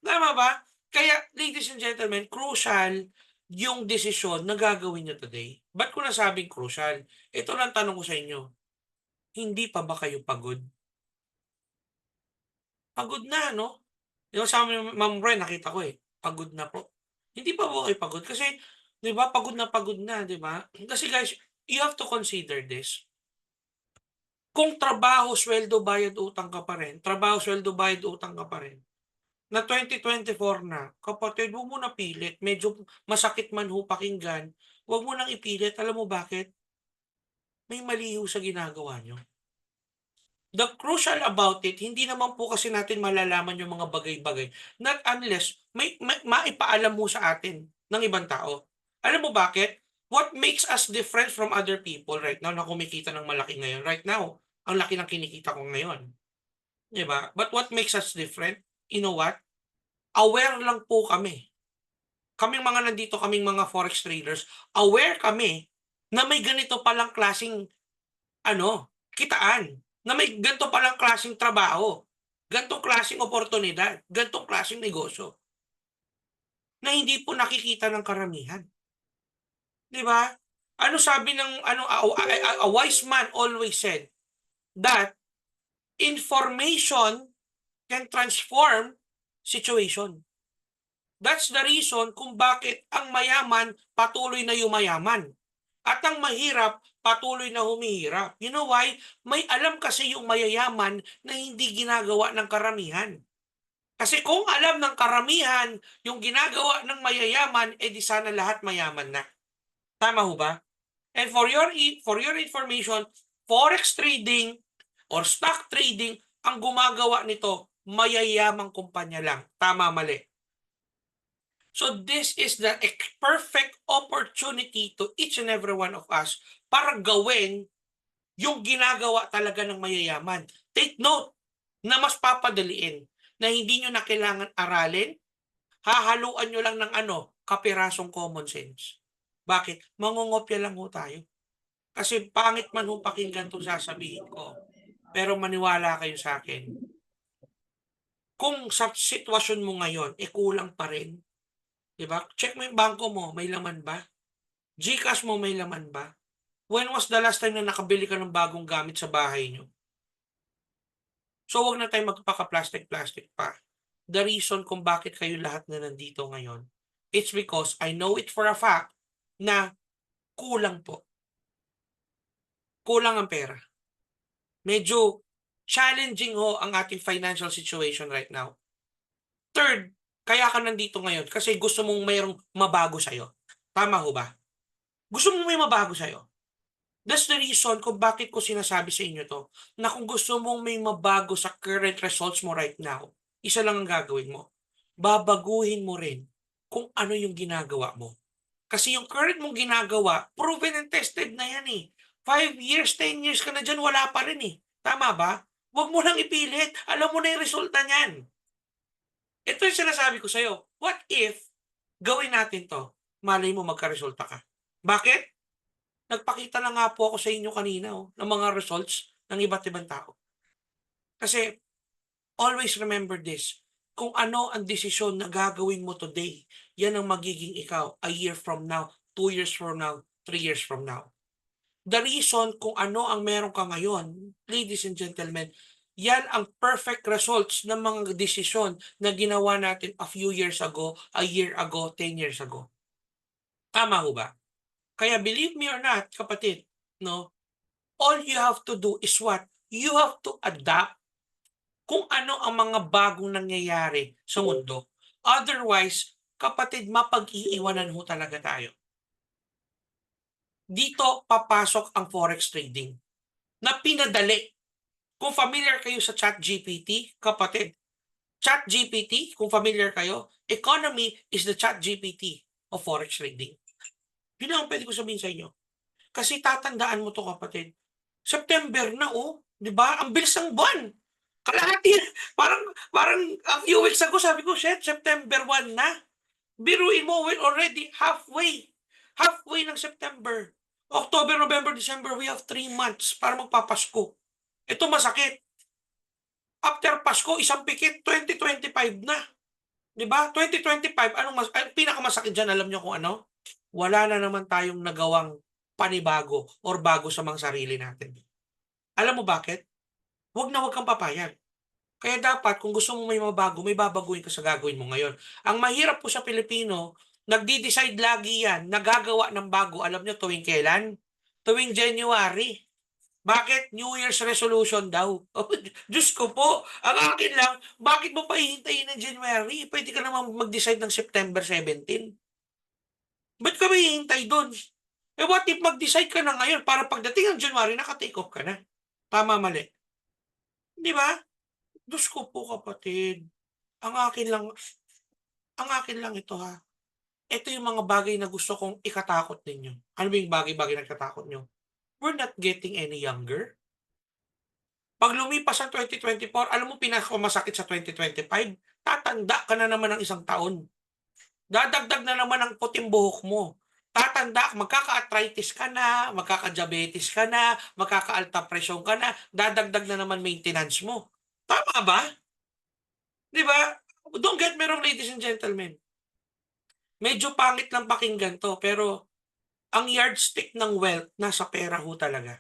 Tama ba? Kaya, ladies and gentlemen, crucial yung desisyon na gagawin nyo today. Ba't ko nasabing crucial? Ito lang tanong ko sa inyo. Hindi pa ba kayo pagod? Pagod na, no? Yung sa amin, Ma'am Ren, nakita ko pagod na po. Hindi pa po kayo pagod? Kasi, di ba, pagod na, di ba? Kasi guys, you have to consider this. Kung trabaho, sweldo, bayad, utang ka pa rin, trabaho, sweldo, bayad, utang ka pa rin, na 2024 na, kapatid, huwag mo na pilit. Medyo masakit man ho pakinggan. Huwag mo nang ipilit. Alam mo bakit? May mali ho sa ginagawa nyo. the crucial about it, hindi naman po kasi natin malalaman yung mga bagay-bagay not unless may maipaalam mo sa atin ng ibang tao. Alam mo bakit? What makes us different from other people right now na kumikita ng malaki ngayon? Right now, ang laki ng kinikita ko ngayon. Di ba? But what makes us different? You know what? Aware lang po kami. Kaming mga nandito, kaming mga forex traders, aware kami na may ganito palang klaseng kitaan, na may ganito palang klaseng trabaho, ganitong klaseng oportunidad, ganitong klaseng negosyo na hindi po nakikita ng karamihan. Di ba? Ano sabi ng a wise man always said that information can transform situation. That's the reason kung bakit ang mayaman patuloy na yumayaman at ang mahirap patuloy na humihirap. You know why? May alam kasi yung mayayaman na hindi ginagawa ng karamihan. Kasi kung alam ng karamihan yung ginagawa ng mayayaman, di sana lahat mayaman na. Tama ho ba? And for your information, forex trading or stock trading, ang gumagawa nito, mayayamang kumpanya lang. Tama, mali. So this is the perfect opportunity to each and every one of us para gawin yung ginagawa talaga ng mayayaman. Take note na mas papadaliin na hindi nyo na kailangan aralin, hahaluan nyo lang ng kapirasong common sense. Bakit? Mangungopya lang ho tayo. Kasi pangit man ho pakinggan itong sasabihin ko. Pero maniwala kayo sa akin. Kung sa sitwasyon mo ngayon, kulang pa rin. Diba? Check mo yung bangko mo, may laman ba? GCash mo, may laman ba? When was the last time na nakabili ka ng bagong gamit sa bahay nyo? So wag na tayo magpaka-plastic-plastic pa. The reason kung bakit kayo lahat na nandito ngayon, it's because I know it for a fact na kulang po. Kulang ang pera. Medyo challenging ho ang ating financial situation right now. Third, kaya ka nandito ngayon kasi gusto mong mayroong mabago sa'yo. Tama ho ba? Gusto mong may mabago sa'yo. That's the reason kung bakit ko sinasabi sa inyo to, na kung gusto mong may mabago sa current results mo right now, isa lang ang gagawin mo. Babaguhin mo rin kung ano yung ginagawa mo. Kasi yung current mong ginagawa, proven and tested na yan eh. 5 years, 10 years ka na dyan, wala pa rin eh. Tama ba? Huwag mo lang ipilit. Alam mo na yung resulta niyan. Ito yung sinasabi ko sa'yo. What if gawin natin to? Malay mo magka-resulta ka. Bakit? Nagpakita na nga po ako sa inyo kanina ng mga results ng iba't ibang tao. Kasi always remember this. Kung ano ang desisyon na gagawin mo today, yan ang magiging ikaw a year from now, 2 years from now, 3 years from now. The reason kung ano ang meron ka ngayon, ladies and gentlemen, yan ang perfect results ng mga desisyon na ginawa natin a few years ago, a year ago, 10 years ago. Tama ho ba? Kaya believe me or not, kapatid, no? All you have to do is what? You have to adapt kung ano ang mga bagong nangyayari sa mundo. Otherwise, kapatid, mapag-iiwanan ho talaga tayo. Dito papasok ang forex trading na pinadali. Kung familiar kayo sa ChatGPT, kapatid, ChatGPT, kung familiar kayo, economy is the ChatGPT of forex trading. Yun ang pwede ko sabihin sa inyo. Kasi tatandaan mo to, kapatid. September na, di ba? Ang bilis ng buwan. Kalahati. Parang a few weeks ago, sabi ko, shit, September 1 na. Biruin mo, we're already halfway. Halfway ng September. October, November, December, we have 3 months para magpapasko. Ito masakit. After Pasko, isang pikit, 2025 na. Diba? 2025, anong pinakamasakit dyan, alam nyo kung ano? Wala na naman tayong nagawang panibago or bago sa mga sarili natin. Alam mo bakit? Huwag na huwag kang papayag. Kaya dapat, kung gusto mo may mabago, may babaguhin ka sa gagawin mo ngayon. Ang mahirap po sa Pilipino, nagdi-decide lagi yan, nagagawa ng bago. Alam nyo, tuwing kailan? Tuwing January. Bakit? New Year's resolution daw. Diyos ko po, ang akin lang, bakit mo pa hihintayin ng January? Pwede ka naman mag-decide ng September 17. Ba't ka mahihintay doon? What if mag-decide ka na ngayon para pagdating ng January, naka-take off ka na? Tama, mali. Di ba? Diyos ko po kapatid, ang akin lang ito ha. Ito yung mga bagay na gusto kong ikatakot ninyo. Ano ba yung bagay-bagay na ikatakot nyo? We're not getting any younger. Pag lumipas ang 2024, alam mo pinakamasakit sa 2025? Tatanda ka na naman ng isang taon. Dadagdag na naman ang puting buhok mo. Tatanda, magkaka-arthritis ka na, magkaka-diabetes ka na, magkaka-alta presyon ka na, dadagdag na naman maintenance mo. Tama ba? Di ba? Don't get me wrong, ladies and gentlemen. Medyo pangit lang pakinggan to, pero ang yardstick ng wealth nasa pera ho talaga.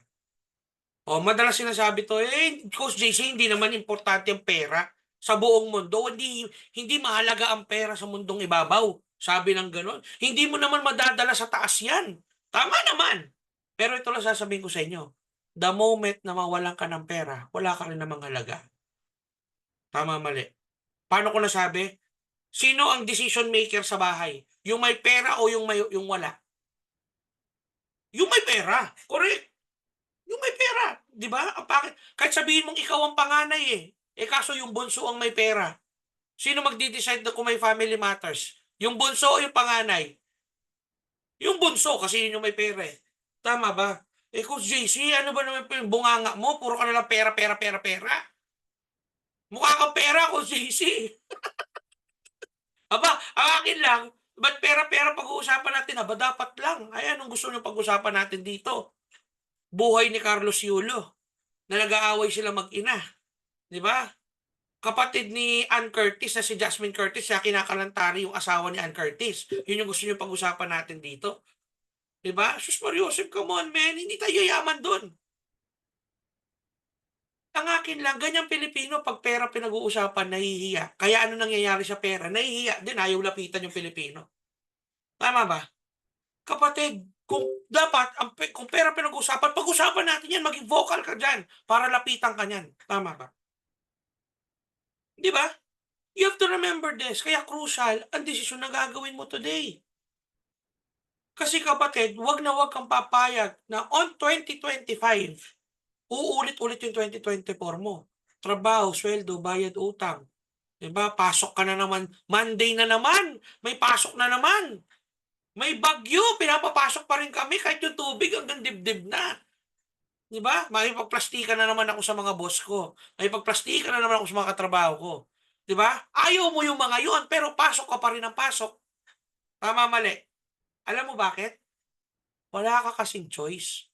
O, madalas sinasabi to, Coach JC, hindi naman importante ang pera sa buong mundo. Hindi mahalaga ang pera sa mundong ibabaw. Sabi ng gano'n. Hindi mo naman madadala sa taas yan. Tama naman. Pero ito lang sasabihin ko sa inyo. The moment na mawalan ka ng pera, wala ka rin namang halaga. Tama, mali. Paano ko nasabi? Sino ang decision maker sa bahay? Yung may pera o yung wala? Yung may pera. Correct. Yung may pera, di ba? Kahit sabihin mong ikaw ang panganay kaso yung bunso ang may pera. Sino magdi-decide na kung may family matters? Yung bunso o yung panganay? Yung bunso kasi yun yung may pera Tama ba? Coach JC, ano ba naman yung bunganga mo? Puro ka nalang pera, pera, pera, pera. Mukha kang pera, Coach JC. Aba, ang akin lang, ba't pera-pera pag-uusapan natin? Aba, dapat lang. Ay, anong gusto nyo pag-usapan natin dito? Buhay ni Carlos Yulo na nag-aaway sila mag-ina. Di ba? Kapatid ni Ann Curtis na si Jasmine Curtis, siya kinakalantari yung asawa ni Ann Curtis. Yun yung gusto nyo pag-usapan natin dito. Di ba? Sus Mariosep, come on, man. Hindi tayo yaman dun. Ang akin lang, ganyang Pilipino, pag pera pinag-uusapan, nahihiya. Kaya ano nangyayari sa pera? Nahihiya din, ayaw lapitan yung Pilipino. Tama ba? Kapatid, kung pera pinag-uusapan, pag-usapan natin yan, maging vocal ka dyan para lapitan ka niyan. Tama ba? Di ba? You have to remember this. Kaya crucial ang desisyon na gagawin mo today. Kasi kapatid, wag na wag kang papayag na on 2025, uulit-ulit yung 2024 mo. Trabaho, sweldo, bayad, utang. Diba? Pasok ka na naman. Monday na naman. May pasok na naman. May bagyo. Pinapapasok pa rin kami kahit yung tubig hanggang dibdib na. Diba? May pagplastikan na naman ako sa mga boss ko. May pagplastikan na naman ako sa mga katrabaho ko. Diba? Ayaw mo yung mga yun, pero pasok ka pa rin ng pasok. Tama, mali. Alam mo bakit? Wala ka kasing choice.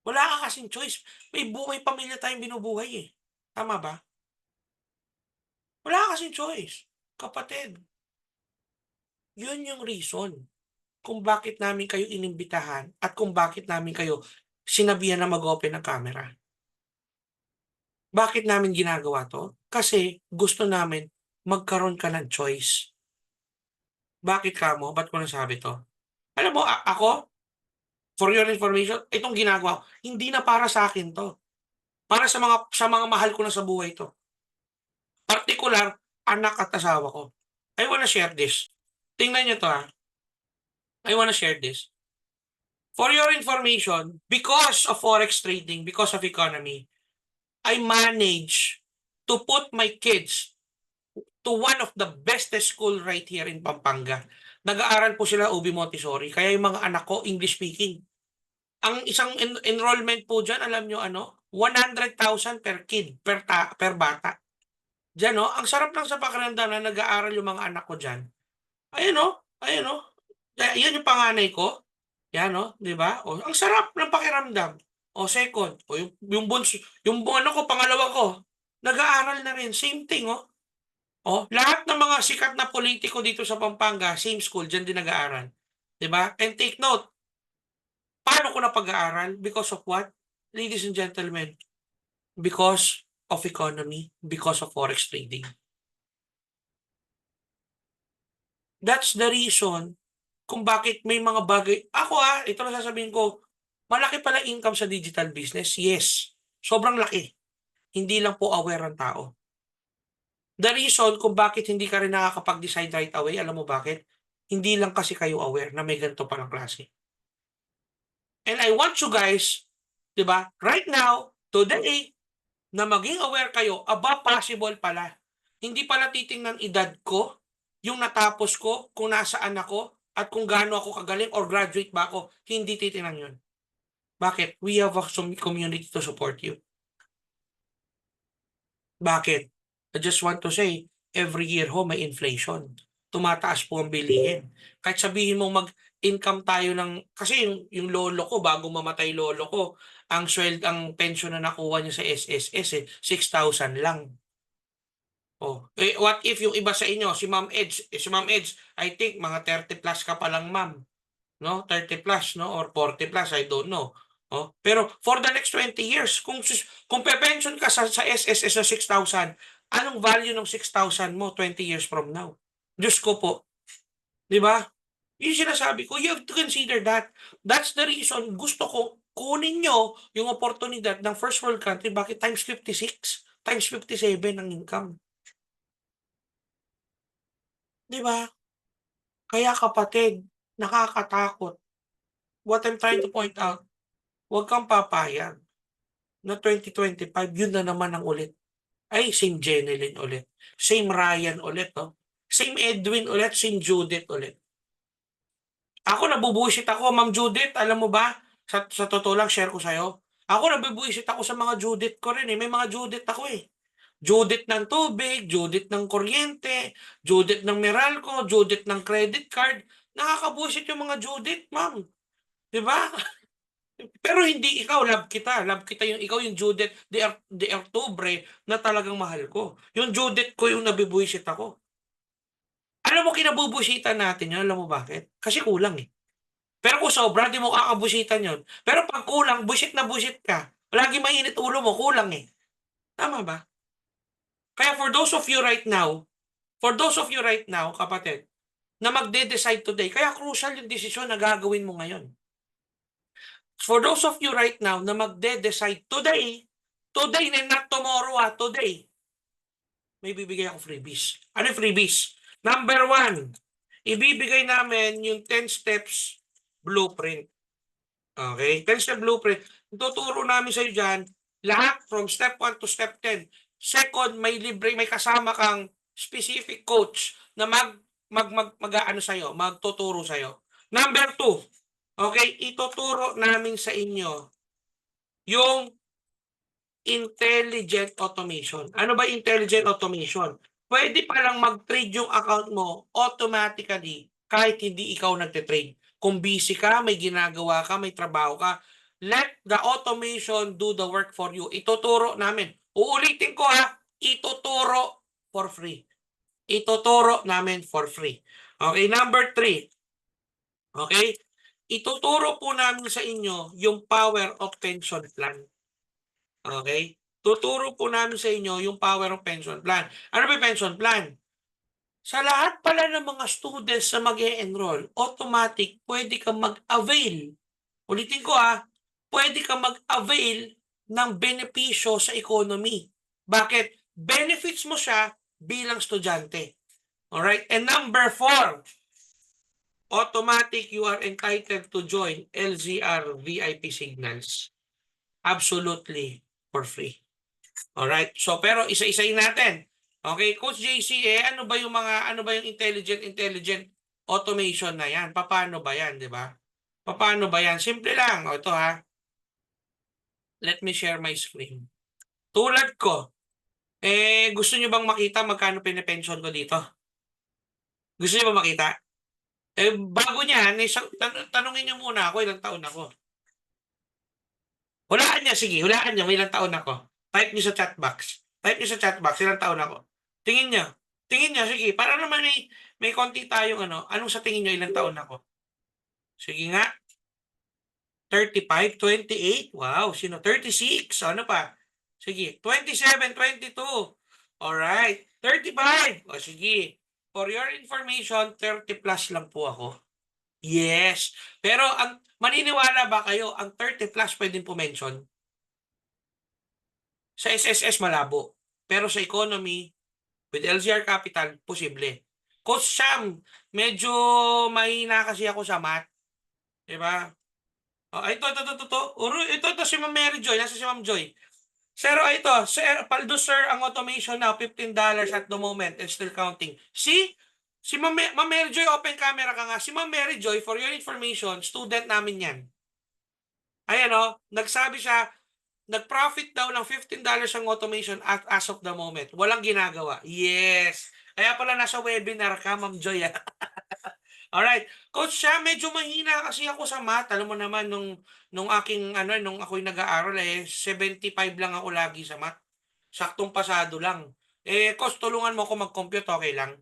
Wala ka kasing choice. May pamilya tayong binubuhay Tama ba? Wala ka kasing choice. Kapatid. Yun yung reason kung bakit namin kayo inimbitahan at kung bakit namin kayo sinabihan na mag-open ng camera. Bakit namin ginagawa to? Kasi gusto namin magkaroon ka ng choice. Bakit ka mo? Ba't ko nasabi to? Alam mo, ako, for your information, itong ginagawa ko, hindi na para sa akin to. Para sa mga mahal ko na sa buhay to. Particular, anak at asawa ko. I wanna share this. Tingnan nyo to I wanna share this. For your information, because of forex trading, because of economy, I manage to put my kids to one of the best school right here in Pampanga. Nag-aaral po sila UB Montessori, kaya yung mga anak ko English speaking. Ang isang enrollment po dyan, alam nyo 100,000 per kid, per bata. Diyan ang sarap lang sa pakiramdam na nag-aaral yung mga anak ko dyan. Ayun yan yung panganay ko. Yan di ba? Ang sarap ng pakiramdam. Second, yung bunso, yung ko, pangalawa ko, nag-aaral na rin, same thing lahat ng mga sikat na politiko dito sa Pampanga, same school, dyan din nag-aaral. Di ba? And take note, paano ko na pag-aaral? Because of what? Ladies and gentlemen, because of economy, because of forex trading. That's the reason kung bakit may mga bagay. Ako ito na sasabihin ko, malaki pala income sa digital business. Yes, sobrang laki. Hindi lang po aware ang tao. The reason kung bakit hindi ka rin nakakapag-decide right away, alam mo bakit? Hindi lang kasi kayo aware na may ganito palang klase. And I want you guys, diba, right now, today, na maging aware kayo, possible pala. Hindi pala titingnan edad ko, yung natapos ko, kung nasaan ako, at kung gaano ako kagaling or graduate ba ako. Hindi titingnan yun. Bakit? We have a community to support you. Bakit? I just want to say, every year ho may inflation. Tumataas po ang bilihin. Kahit sabihin mong mag-income tayo ng, kasi yung lolo ko, bago mamatay lolo ko, ang pension na nakuha niya sa SSS, 6,000 lang. Oh, what if yung iba sa inyo, si Ma'am Edge, si Ma'am Edge, I think mga 30 plus ka pa lang, ma'am. No? 30 plus, no? Or 40 plus, I don't know. Oh, pero for the next 20 years, kung pe-pension ka sa SSS na 6,000, anong value ng 6,000 mo 20 years from now? Diyos ko po. Di ba? Yung sinasabi ko, you have to consider that. That's the reason gusto ko kunin nyo yung oportunidad ng first world country. Bakit times 56? Times 57 ang income. Di ba? Kaya kapatid, nakakatakot. What I'm trying to point out, huwag kang papayag na 2025, yun na naman ang ulit. Ay, same Jeneline ulit. Same Ryan ulit, no? Same Edwin ulit, same Judith ulit. Ako nabubuisit ako, Ma'am Judith, alam mo ba? Sa totoo lang, share ko sa'yo. Ako nabubuisit ako sa mga Judith ko rin eh. May mga Judith ako eh. Judith ng tubig, Judith ng kuryente, Judith ng Meralco, Judith ng credit card. Nakakabuisit yung mga Judith, ma'am. Diba? Pero hindi ikaw, love kita. Love kita yung ikaw, yung Judith de Octubre na talagang mahal ko. Yung Judith ko yung nabibuisit ako. Alam mo, kinabubusitan natin yun. Alam mo bakit? Kasi kulang eh. Pero kung sobra, di mo kakabusitan yun. Pero pag kulang, busit na busit ka. Lagi mainit ulo mo, kulang eh. Tama ba? Kaya for those of you right now, kapatid, na magde-decide today, kaya crucial yung desisyon na gagawin mo ngayon. For those of you right now na magde-decide today and not tomorrow, today, may bibigay ako freebies. Ano yung freebies? Number 1, ibibigay namin yung 10 steps blueprint. Okay? 10-step blueprint. Tuturo namin sa iyo dyan, lahat from step 1 to step 10. Second, may libre, may kasama kang specific coach na magtuturo sa iyo. Number 2, okay, ituturo namin sa inyo yung intelligent automation. Ano ba intelligent automation? Pwede palang mag-trade yung account mo automatically kahit hindi ikaw nagte-trade. Kung busy ka, may ginagawa ka, may trabaho ka, let the automation do the work for you. Ituturo namin. Uulitin ko ituturo for free. Ituturo namin for free. Okay, number 3. Okay? Ituturo po namin sa inyo yung power of pension plan. Okay? Tuturo po namin sa inyo yung power of pension plan. Ano ba yung pension plan? Sa lahat pala ng mga students na mag-e-enroll, automatic, pwede kang mag-avail. Ulitin ko pwede kang mag-avail ng benepisyo sa economy. Bakit? Benefits mo siya bilang estudyante. Alright? And number 4, automatic you are entitled to join LZR VIP signals. Absolutely for free. Alright? So, pero isa-isayin natin. Okay, Coach JC, ano ba yung intelligent automation na yan? Paano ba yan, di ba? Paano ba yan? Simple lang. Ito Let me share my screen. Tulad ko, gusto nyo bang makita magkano pinipension ko dito? Gusto nyo ba makita? Bago niyan, tanungin nyo muna ako, ilang taon ako. Hulaan niya, sige, hulaan niya, may ilang taon ako. Type niyo sa chat box. Ilang taon ako. Tingin niyo, sige, para naman may konti tayong anong sa tingin niyo ilang taon ako? Sige nga. 35, 28, wow, sino? 36, ano pa? Sige, 27, 22. Alright, 35. O sige, for your information, 30 plus lang po ako. Yes, pero maniniwala ba kayo, ang 30 plus pwedeng po mention? Sa SSS malabo, pero sa economy, with LZR Capital, posible. Coach Sam, medyo mahina kasi ako sa math. Diba? Ito si Ma'am Mary Joy. Nasa si Ma'am Joy. Sir, ito, sir, Paldo sir, ang automation now, $15 at the moment and still counting. See? Si Ma'am Mary Joy, open camera ka nga. Si Ma'am Mary Joy, for your information, student namin yan. Ayan o, nagsabi siya, nag-profit daw ng $15 ang automation as of the moment. Walang ginagawa. Yes. Kaya pala nasa webinar ka, Ma'am Joy. Alright. Coach siya, medyo mahina kasi ako sa math. Alam mo naman, nung aking, nung ako'y nag-aaral, 75 lang ako lagi sa math. Saktong pasado lang. Coach, tulungan mo ako mag-compute, okay lang?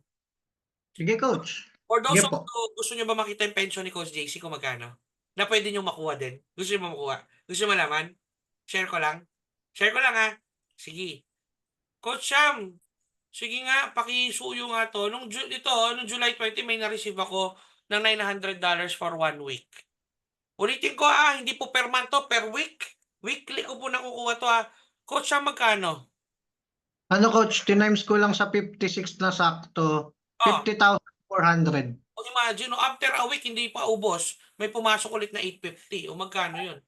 Sige, coach. For those Sige of po. you, gusto nyo ba makita yung pension ni Coach JC kung magkano? Na pwede nyo makuha din. Gusto nyo makuha? Gusto nyo malaman? Share ko lang. Share ko lang ha. Sige. Coach Sham, sige nga, pakisuyo nga to. Nung July 20, may na-receive ako ng $900 for 1 week. Ulitin ko hindi po per month to, per week. Weekly ko po nakukuha to Coach Sham, magkano? Ano, coach? Tinimes ko lang sa 56 na sakto. Oh. 50,400. O imagine, after a week, hindi pa ubos, may pumasok ulit na 850. O magkano yun?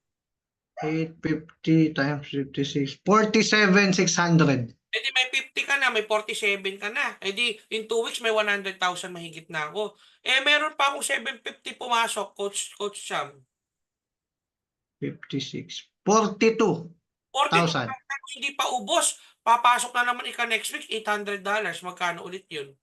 850 times 56. 47,600. E di may 50 ka na, may 47 ka na. E di in 2 weeks may 100,000 mahigit na ako. Meron pa akong 750 pumasok, Coach Cham. 56. 42,000. 42 hindi pa ubos. Papasok na naman next week, $800. Magkano ulit yun?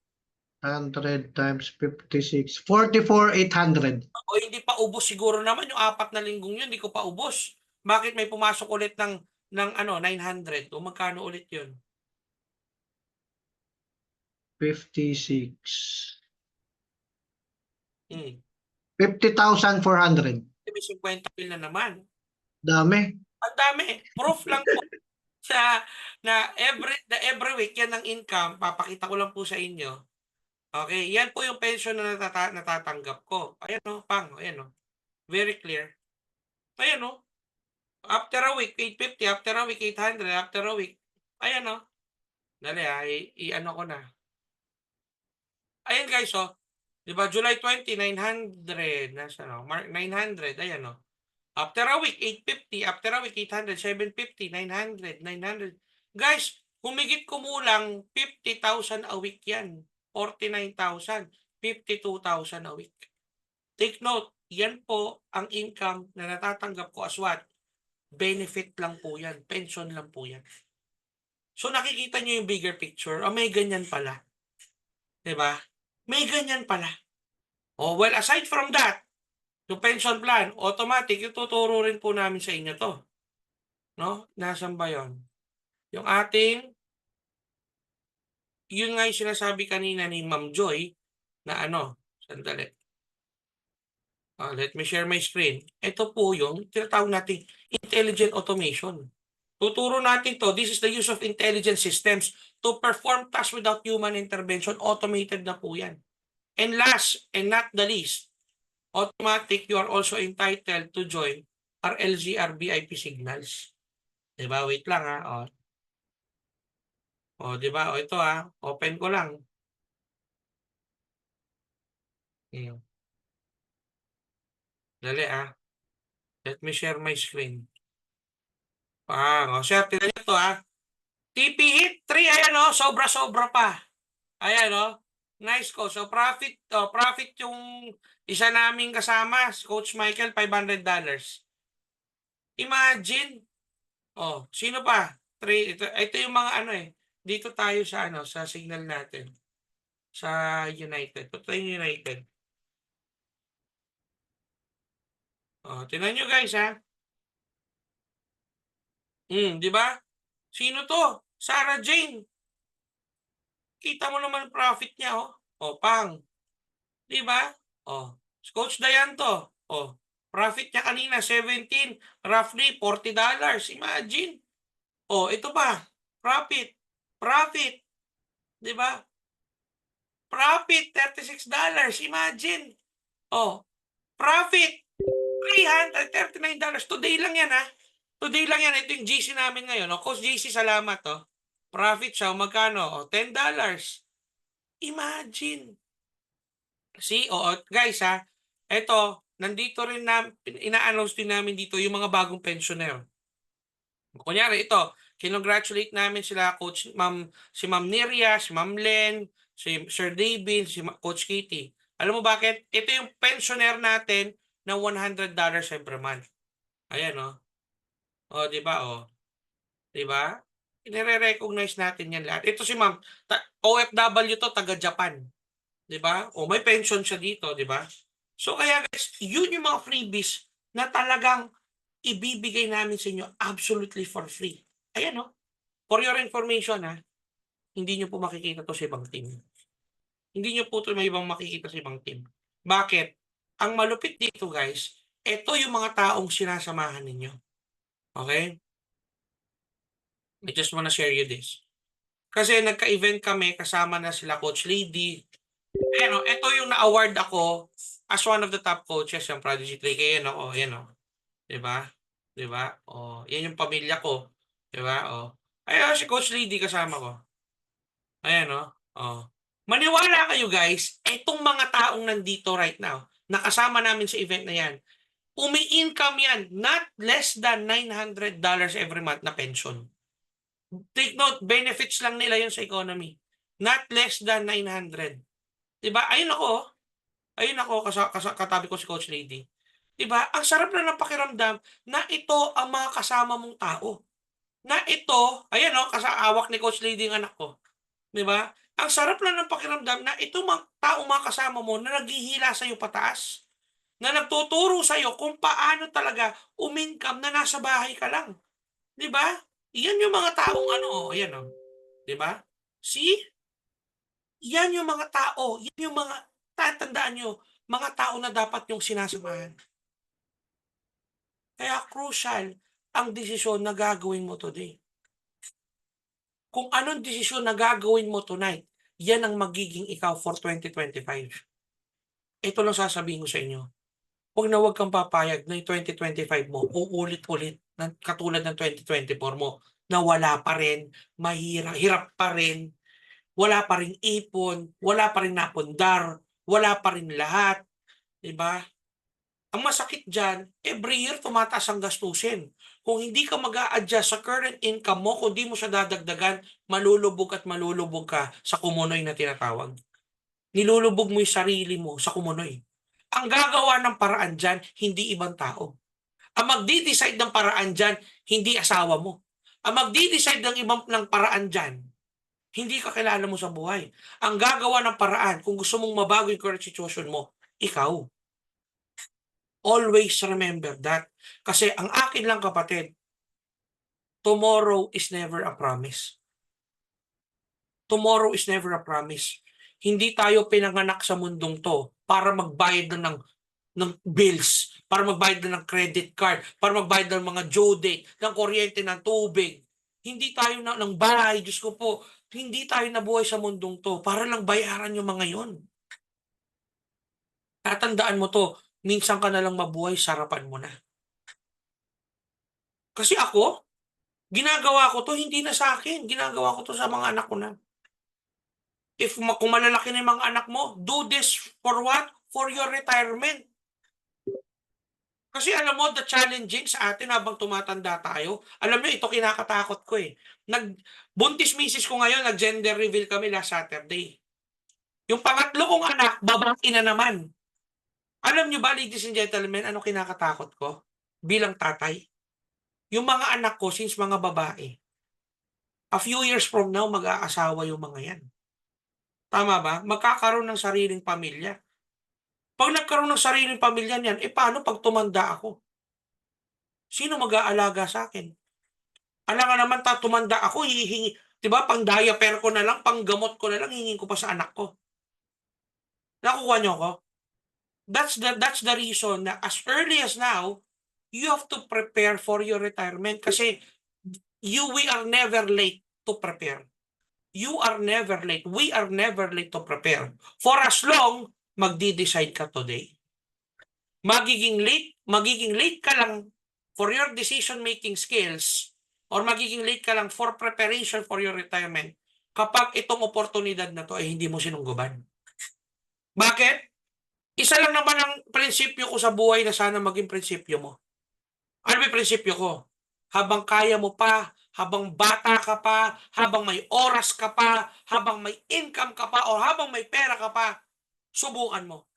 100 times 56. 44,800. O hindi pa ubos siguro naman yung 4 na linggong yun, hindi ko pa ubos. Bakit may pumasok ulit ng 900? O magkano ulit yun? 56. 50,400. May 50 mil na naman. Dami. Ang dami. Proof lang po na every week yan ang income. Papakita ko lang po sa inyo. Okay, yan po yung pension na natatanggap ko. Ayan o, ayan o. Very clear. Ayan o. After a week, 850. After a week, 800. After a week. Ayan o. Dali i-ano ko na. Ayan guys o. Diba, July 20, 900. Nasa no? 900. Ayan o. After a week, 850. After a week, 800. 750. 900. 900. Guys, humigit kumulang 50,000 a week yan. 49,000. 52,000 a week. Take note, yan po ang income na natatanggap ko as what? Benefit lang po yan. Pension lang po yan. So nakikita nyo yung bigger picture. May ganyan pala. Diba? May ganyan pala. Well, aside from that, yung pension plan, automatic, ituturo rin po namin sa inyo to. No? Nasaan ba yun? Yung ating, yun nga yung sinasabi kanina ni Ma'am Joy, na sandali. Let me share my screen. Ito po yung tinatawag natin intelligent automation. Tuturo natin to. This is the use of intelligent systems to perform tasks without human intervention. Automated na po yan. And last and not the least, automatic, you are also entitled to join our LZR VIP signals. Diba? Wait lang diba? Ito open ko lang. Dali Let me share my screen. Share, tignan nyo to TP hit 3, ayan sobra-sobra pa. Ayan nice ko. So profit yung isa naming kasama, Coach Michael, $500. Imagine. Sino pa? 3, ito yung mga dito tayo sa sa signal natin. Sa United. Punta yung United. Tingnan nyo guys di ba? Sino to? Sarah Jane. Kita mo naman profit niya pang. Di ba? Coach Dayan to. Profit niya kanina 17, roughly $40. Imagine. Ito pa. Profit. Di ba? Profit $36. Imagine. Profit $339. Today lang yan Today lang yan. Ito yung GC namin ngayon. Coach GC, salamat Profit siya. Magkano? $10. Imagine. See? Guys ito, nandito rin ina-announce din namin dito yung mga bagong pensioner. Kunyari ito, Kinongratulate namin sila, Coach si Ma'am Neria, si Ma'am Len, si Sir David, si Coach Kitty. Alam mo bakit? Ito yung pensioner natin na $100 every month. Ayan, oh. Oh, di ba, oh. Di ba? Inire-recognize natin yan lahat. Ito si Ma'am, OFW to, taga-Japan. Di ba? O may pension siya dito, di ba? So kaya guys, yun yung mga freebies na talagang ibibigay namin sa inyo absolutely for free. Ayan, no? For your information, ha, hindi nyo po makikita to sa ibang team. Hindi nyo po ito may ibang makikita sa ibang team. Bakit? Ang malupit dito, guys, ito yung mga taong sinasamahan ninyo. Okay? I just wanna share you this. Kasi nagka-event kami, kasama na sila Coach Lady. Pero ito yung na-award ako as one of the top coaches, yung Prodigy 3K. Yan o, yan o. Diba? Diba? O, yan yung pamilya ko. Diba? O. Ayun, si Coach Lady kasama ko. Ayan o. O. Maniwala kayo guys, itong mga taong nandito right now, nakasama namin sa event na yan, umi-income yan, not less than $900 every month na pension. Take note, benefits lang nila yun sa economy. Not less than 900. Diba? Ayun ako. Ayun ako, katabi ko si Coach Lady. Diba? Ang sarap na ng pakiramdam na ito ang mga kasama mong tao. Na ito, ayan o, kasawak ni Coach Lady ang anak ko. Diba? Ang sarap na ng pakiramdam na ito mga taong mga kasama mo na naghihila sa'yo pataas. Na nagtuturo sa'yo kung paano talaga umingkam na nasa bahay ka lang. Diba? Iyan yung mga taong ano, ayan o. Diba? See? Yan yung mga tao, yan yung mga, tatandaan nyo, mga tao na dapat yung sinasamahan. Kaya crucial ang desisyon na gagawin mo today. Kung anong desisyon na gagawin mo tonight, yan ang magiging ikaw for 2025. Ito lang sasabihin ko sa inyo. Huwag kang papayag na yung 2025 mo, uulit-ulit, katulad ng 2024 mo, na wala pa rin, hirap pa rin, wala pa rin ipon, wala pa rin napundar, wala pa rin lahat. Diba? Ang masakit dyan, every year tumataas ang gastusin. Kung hindi ka mag-a-adjust sa current income mo, kung di mo siya dadagdagan, malulubog ka sa kumunoy na tinatawag. Nilulubog mo yung sarili mo sa kumunoy. Ang gagawa ng paraan dyan, hindi ibang tao. Ang magdi-decide ng paraan dyan, hindi asawa mo. Ang magdi-decide ng paraan dyan, hindi ka kilala mo sa buhay. Ang gagawa ng paraan, kung gusto mong mabago yung current situation mo, ikaw. Always remember that. Kasi ang akin lang kapatid, tomorrow is never a promise. Tomorrow is never a promise. Hindi tayo pinanganak sa mundong to para magbayad na ng bills, para magbayad na ng credit card, para magbayad ng mga due date, ng kuryente, ng tubig. Hindi tayo ng bahay, Diyos ko po, hindi tayo nabuhay sa mundong to para lang bayaran yung mga yon. Tatandaan mo to, minsan ka na lang mabuhay, sarapan mo na. Kasi ako, ginagawa ko to, hindi na sa akin. Ginagawa ko to sa mga anak ko na. Kung malalaki na yung mga anak mo, do this for what? For your retirement. Kasi alam mo, the challenging sa atin habang tumatanda tayo, alam nyo, ito kinakatakot ko eh. Buntis misis ko ngayon, nag-gender reveal kami last Saturday. Yung pangatlo kong anak, babae na naman. Alam nyo ba, ladies and gentlemen, ano kinakatakot ko? Bilang tatay. Yung mga anak ko, since mga babae, a few years from now, mag-aasawa yung mga yan. Tama ba? Magkakaroon ng sariling pamilya. Pag nagkaroon ng sariling pamilya niyan, paano pag tumanda ako? Sino mag-aalaga sa akin? Alam nga naman, tumanda ako, hihingi. Diba, pang diaper ko na lang, pang gamot ko na lang, hingin ko pa sa anak ko. Nakukuha niyo ko? That's the reason na as early as now, you have to prepare for your retirement kasi we are never late to prepare. You are never late. We are never late to prepare. For as long, magdi-decide ka today. Magiging late ka lang for your decision-making skills or magiging late ka lang for preparation for your retirement kapag itong oportunidad na to ay hindi mo sinungguban. Bakit? Isa lang naman ang prinsipyo ko sa buhay na sana maging prinsipyo mo. Ano ba yung prinsipyo ko? Habang kaya mo pa, habang bata ka pa, habang may oras ka pa, habang may income ka pa, o habang may pera ka pa, subukan mo.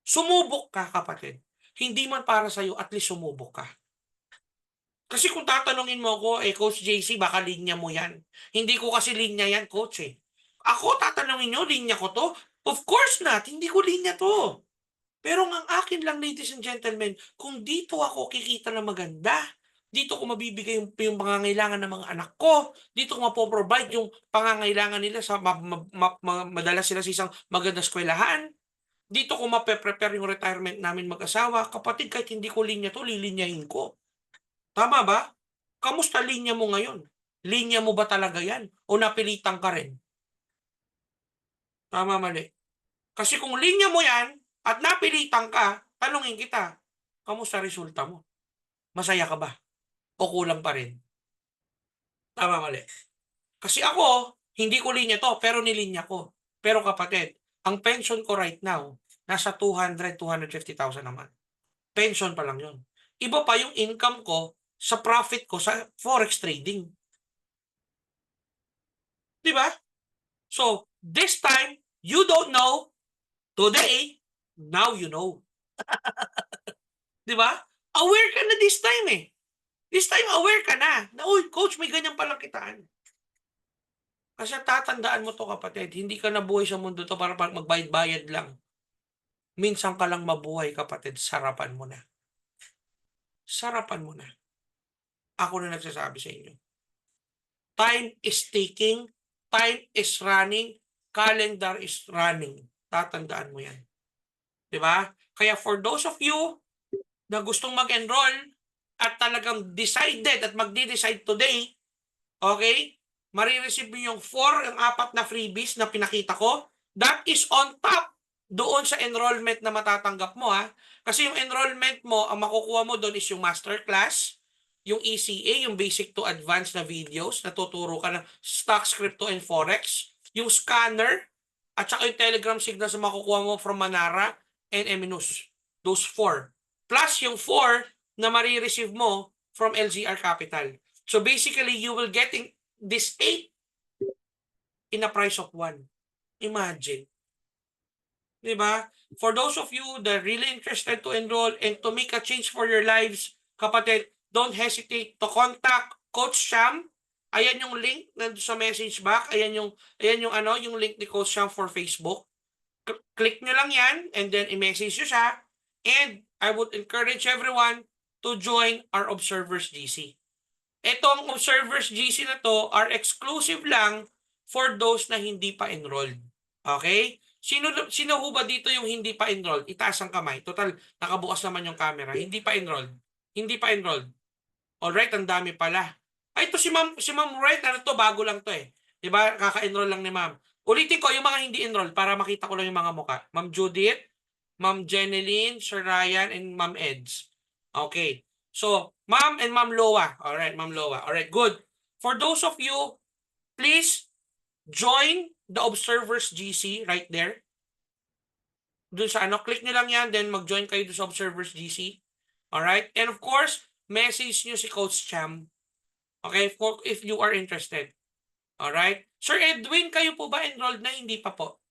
Sumubok ka, kapatid. Hindi man para sa'yo, at least sumubok ka. Kasi kung tatanungin mo ako, Coach JC, baka linya mo yan. Hindi ko kasi linya yan, Coach eh. Ako, tatanungin nyo, linya ko to? Of course not, hindi ko linya to. Pero ang akin lang, ladies and gentlemen, kung dito ako kikita na maganda, dito ko mabibigay yung pangangailangan ng mga anak ko, dito ko mapoprovide yung pangangailangan nila sa madala sila sa isang magandang eskwelahan, dito ko mape-prepare yung retirement namin mag-asawa, kapatid, kahit hindi ko linya to, lilinyahin ko. Tama ba? Kamusta linya mo ngayon? Linya mo ba talaga yan? O napilitan ka rin? Tama, mali. Kasi kung linya mo yan at napilitan ka, tanungin kita, kamusta resulta mo? Masaya ka ba? O kulang pa rin? Tama, mali. Kasi ako, hindi ko linya to, pero nilinya ko. Pero kapatid, ang pension ko right now, nasa 250,000 naman. Pension pa lang yun. Iba pa yung income ko sa profit ko sa forex trading. Di ba? So, this time, you don't know. Today, now you know. Di ba? Aware ka na this time eh. This time, aware ka na. Na, uy, coach, may ganyan palang kitaan. Kasi tatandaan mo to, kapatid. Hindi ka nabuhay sa mundo to para magbayad-bayad lang. Minsan ka lang mabuhay, kapatid. Sarapan mo na. Sarapan mo na. Ako na nagsasabi sa inyo. Time is ticking. Time is running. Calendar is running. Tatandaan mo yan. Diba? Kaya for those of you na gustong mag-enroll at talagang decided at magde-decide today, okay, marireceive mo yung 4 na freebies na pinakita ko. That is on top doon sa enrollment na matatanggap mo ha. Kasi yung enrollment mo, ang makukuha mo doon is yung masterclass, yung ECA, yung basic to advanced na videos, natuturo ka ng stocks, crypto, and forex, yung scanner, at saka yung Telegram signals na makukuha mo from Manara and Eminus. Those 4. Plus yung 4 na marireceive mo from LZR Capital. So basically, you will getting this 8 in a price of 1. Imagine. Diba? For those of you that are really interested to enroll and to make a change for your lives, kapatid, don't hesitate to contact Coach Sham. Ayan yung link nandun sa message box. Ayan yung link ni Coach Sham for Facebook. Click nyo lang yan and then i-message nyo siya. And I would encourage everyone to join our Observers GC. Itong Observers GC na to are exclusive lang for those na hindi pa enrolled. Okay? Sino ho ba dito yung hindi pa enrolled? Itaas ang kamay. Total, nakabukas naman yung camera. Hindi pa enrolled. Hindi pa enrolled. Alright, ang dami pala. Ay, ito si Ma'am Wright, ano to, bago lang to eh. Diba? Kaka-enroll lang ni Ma'am. Ulitin ko, yung mga hindi enrolled para makita ko lang yung mga mukha. Ma'am Judith, Ma'am Jeneline, Sir Ryan, and Ma'am Eds. Okay. So, Ma'am and Ma'am Loa. Alright, Ma'am Loa. Alright, good. For those of you, please join the Observers GC right there. Doon sa click nyo lang yan, then mag-join kayo doon sa Observers GC. Alright? And of course, message nyo si Coach Cham. Okay? If you are interested. Alright? Sir Edwin, kayo po ba enrolled na? Hindi pa po.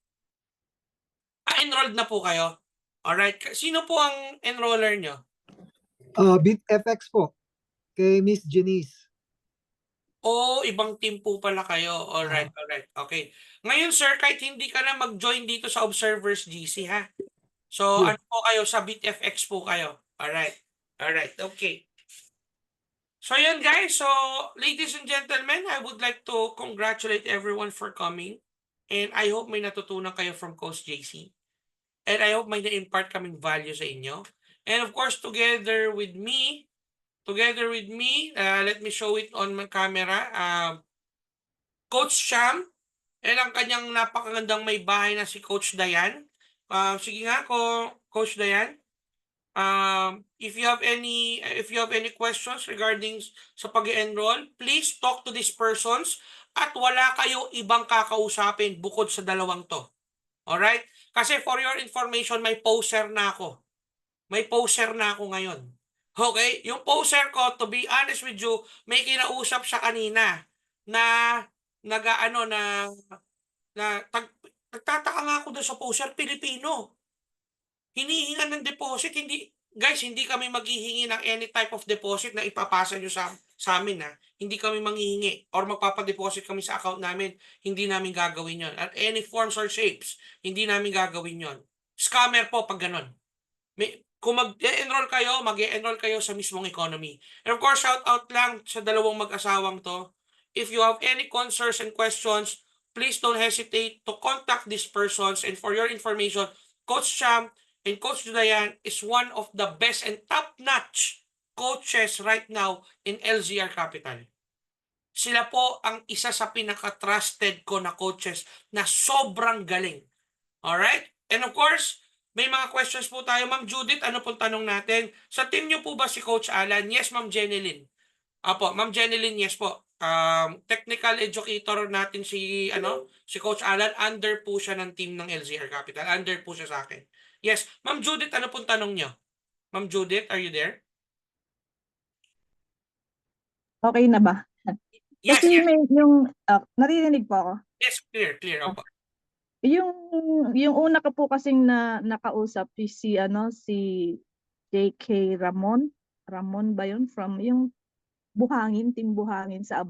Enrolled na po kayo? Alright? Sino po ang enroller nyo? BitFX po, kay Miss Janice. Oh, ibang team po pala kayo. Alright, alright. Okay. Ngayon, sir, kahit hindi ka na mag-join dito sa Observers GC, ha? So, Yeah. ano po kayo? Sa BitFX po kayo. Alright. Alright, okay. So, yun guys. So, ladies and gentlemen, I would like to congratulate everyone for coming. And I hope may natutunan kayo from Coach JC. And I hope may na-impart kaming value sa inyo. And of course, together with me, let me show it on my camera, Coach Sham, and ang kanyang napakagandang may bahay na si Coach Dayan. Sige nga, Coach Dayan. If you have any questions regarding sa pag-enroll, please talk to these persons at wala kayo ibang kakausapin bukod sa dalawang to. Alright? Kasi for your information, may poster na ako. May poster na ako ngayon. Okay? Yung poser ko, to be honest with you, may kinausap siya kanina na nag-ano nagtataka nga ako doon sa poser, Pilipino. Hinihingan ng deposit, guys, hindi kami maghihingi ng any type of deposit na ipapasa nyo sa amin, ha. Hindi kami manghihingi or magpapadeposit kami sa account namin. Hindi namin gagawin yon. At any forms or shapes, hindi namin gagawin yon. Scammer po pag ganon. Kung mag-enroll kayo, mag-enroll kayo sa mismong economy. And of course, shout out lang sa dalawang mag-asawang to. If you have any concerns and questions, please don't hesitate to contact these persons. And for your information, Coach Cham and Coach Dayan is one of the best and top-notch coaches right now in LZR Capital. Sila po ang isa sa pinaka-trusted ko na coaches na sobrang galing. Alright? And of course, may mga questions po tayo. Ma'am Judith, ano pong tanong natin? Sa team niyo po ba si Coach Alan? Yes, Ma'am Jenilyn. Apo, Ma'am Jenilyn, yes po. Technical educator natin si Coach Alan. Under po siya ng team ng LZR Capital. Under po siya sa akin. Yes. Ma'am Judith, ano pong tanong niyo? Ma'am Judith, are you there? Okay na ba? Yes, Kasi yes. may naririnig po ako. Yes, clear. Opo. Yung una ko po kasing nakausap si JK Ramon ba yun from yung Team Buhangin sa abroad.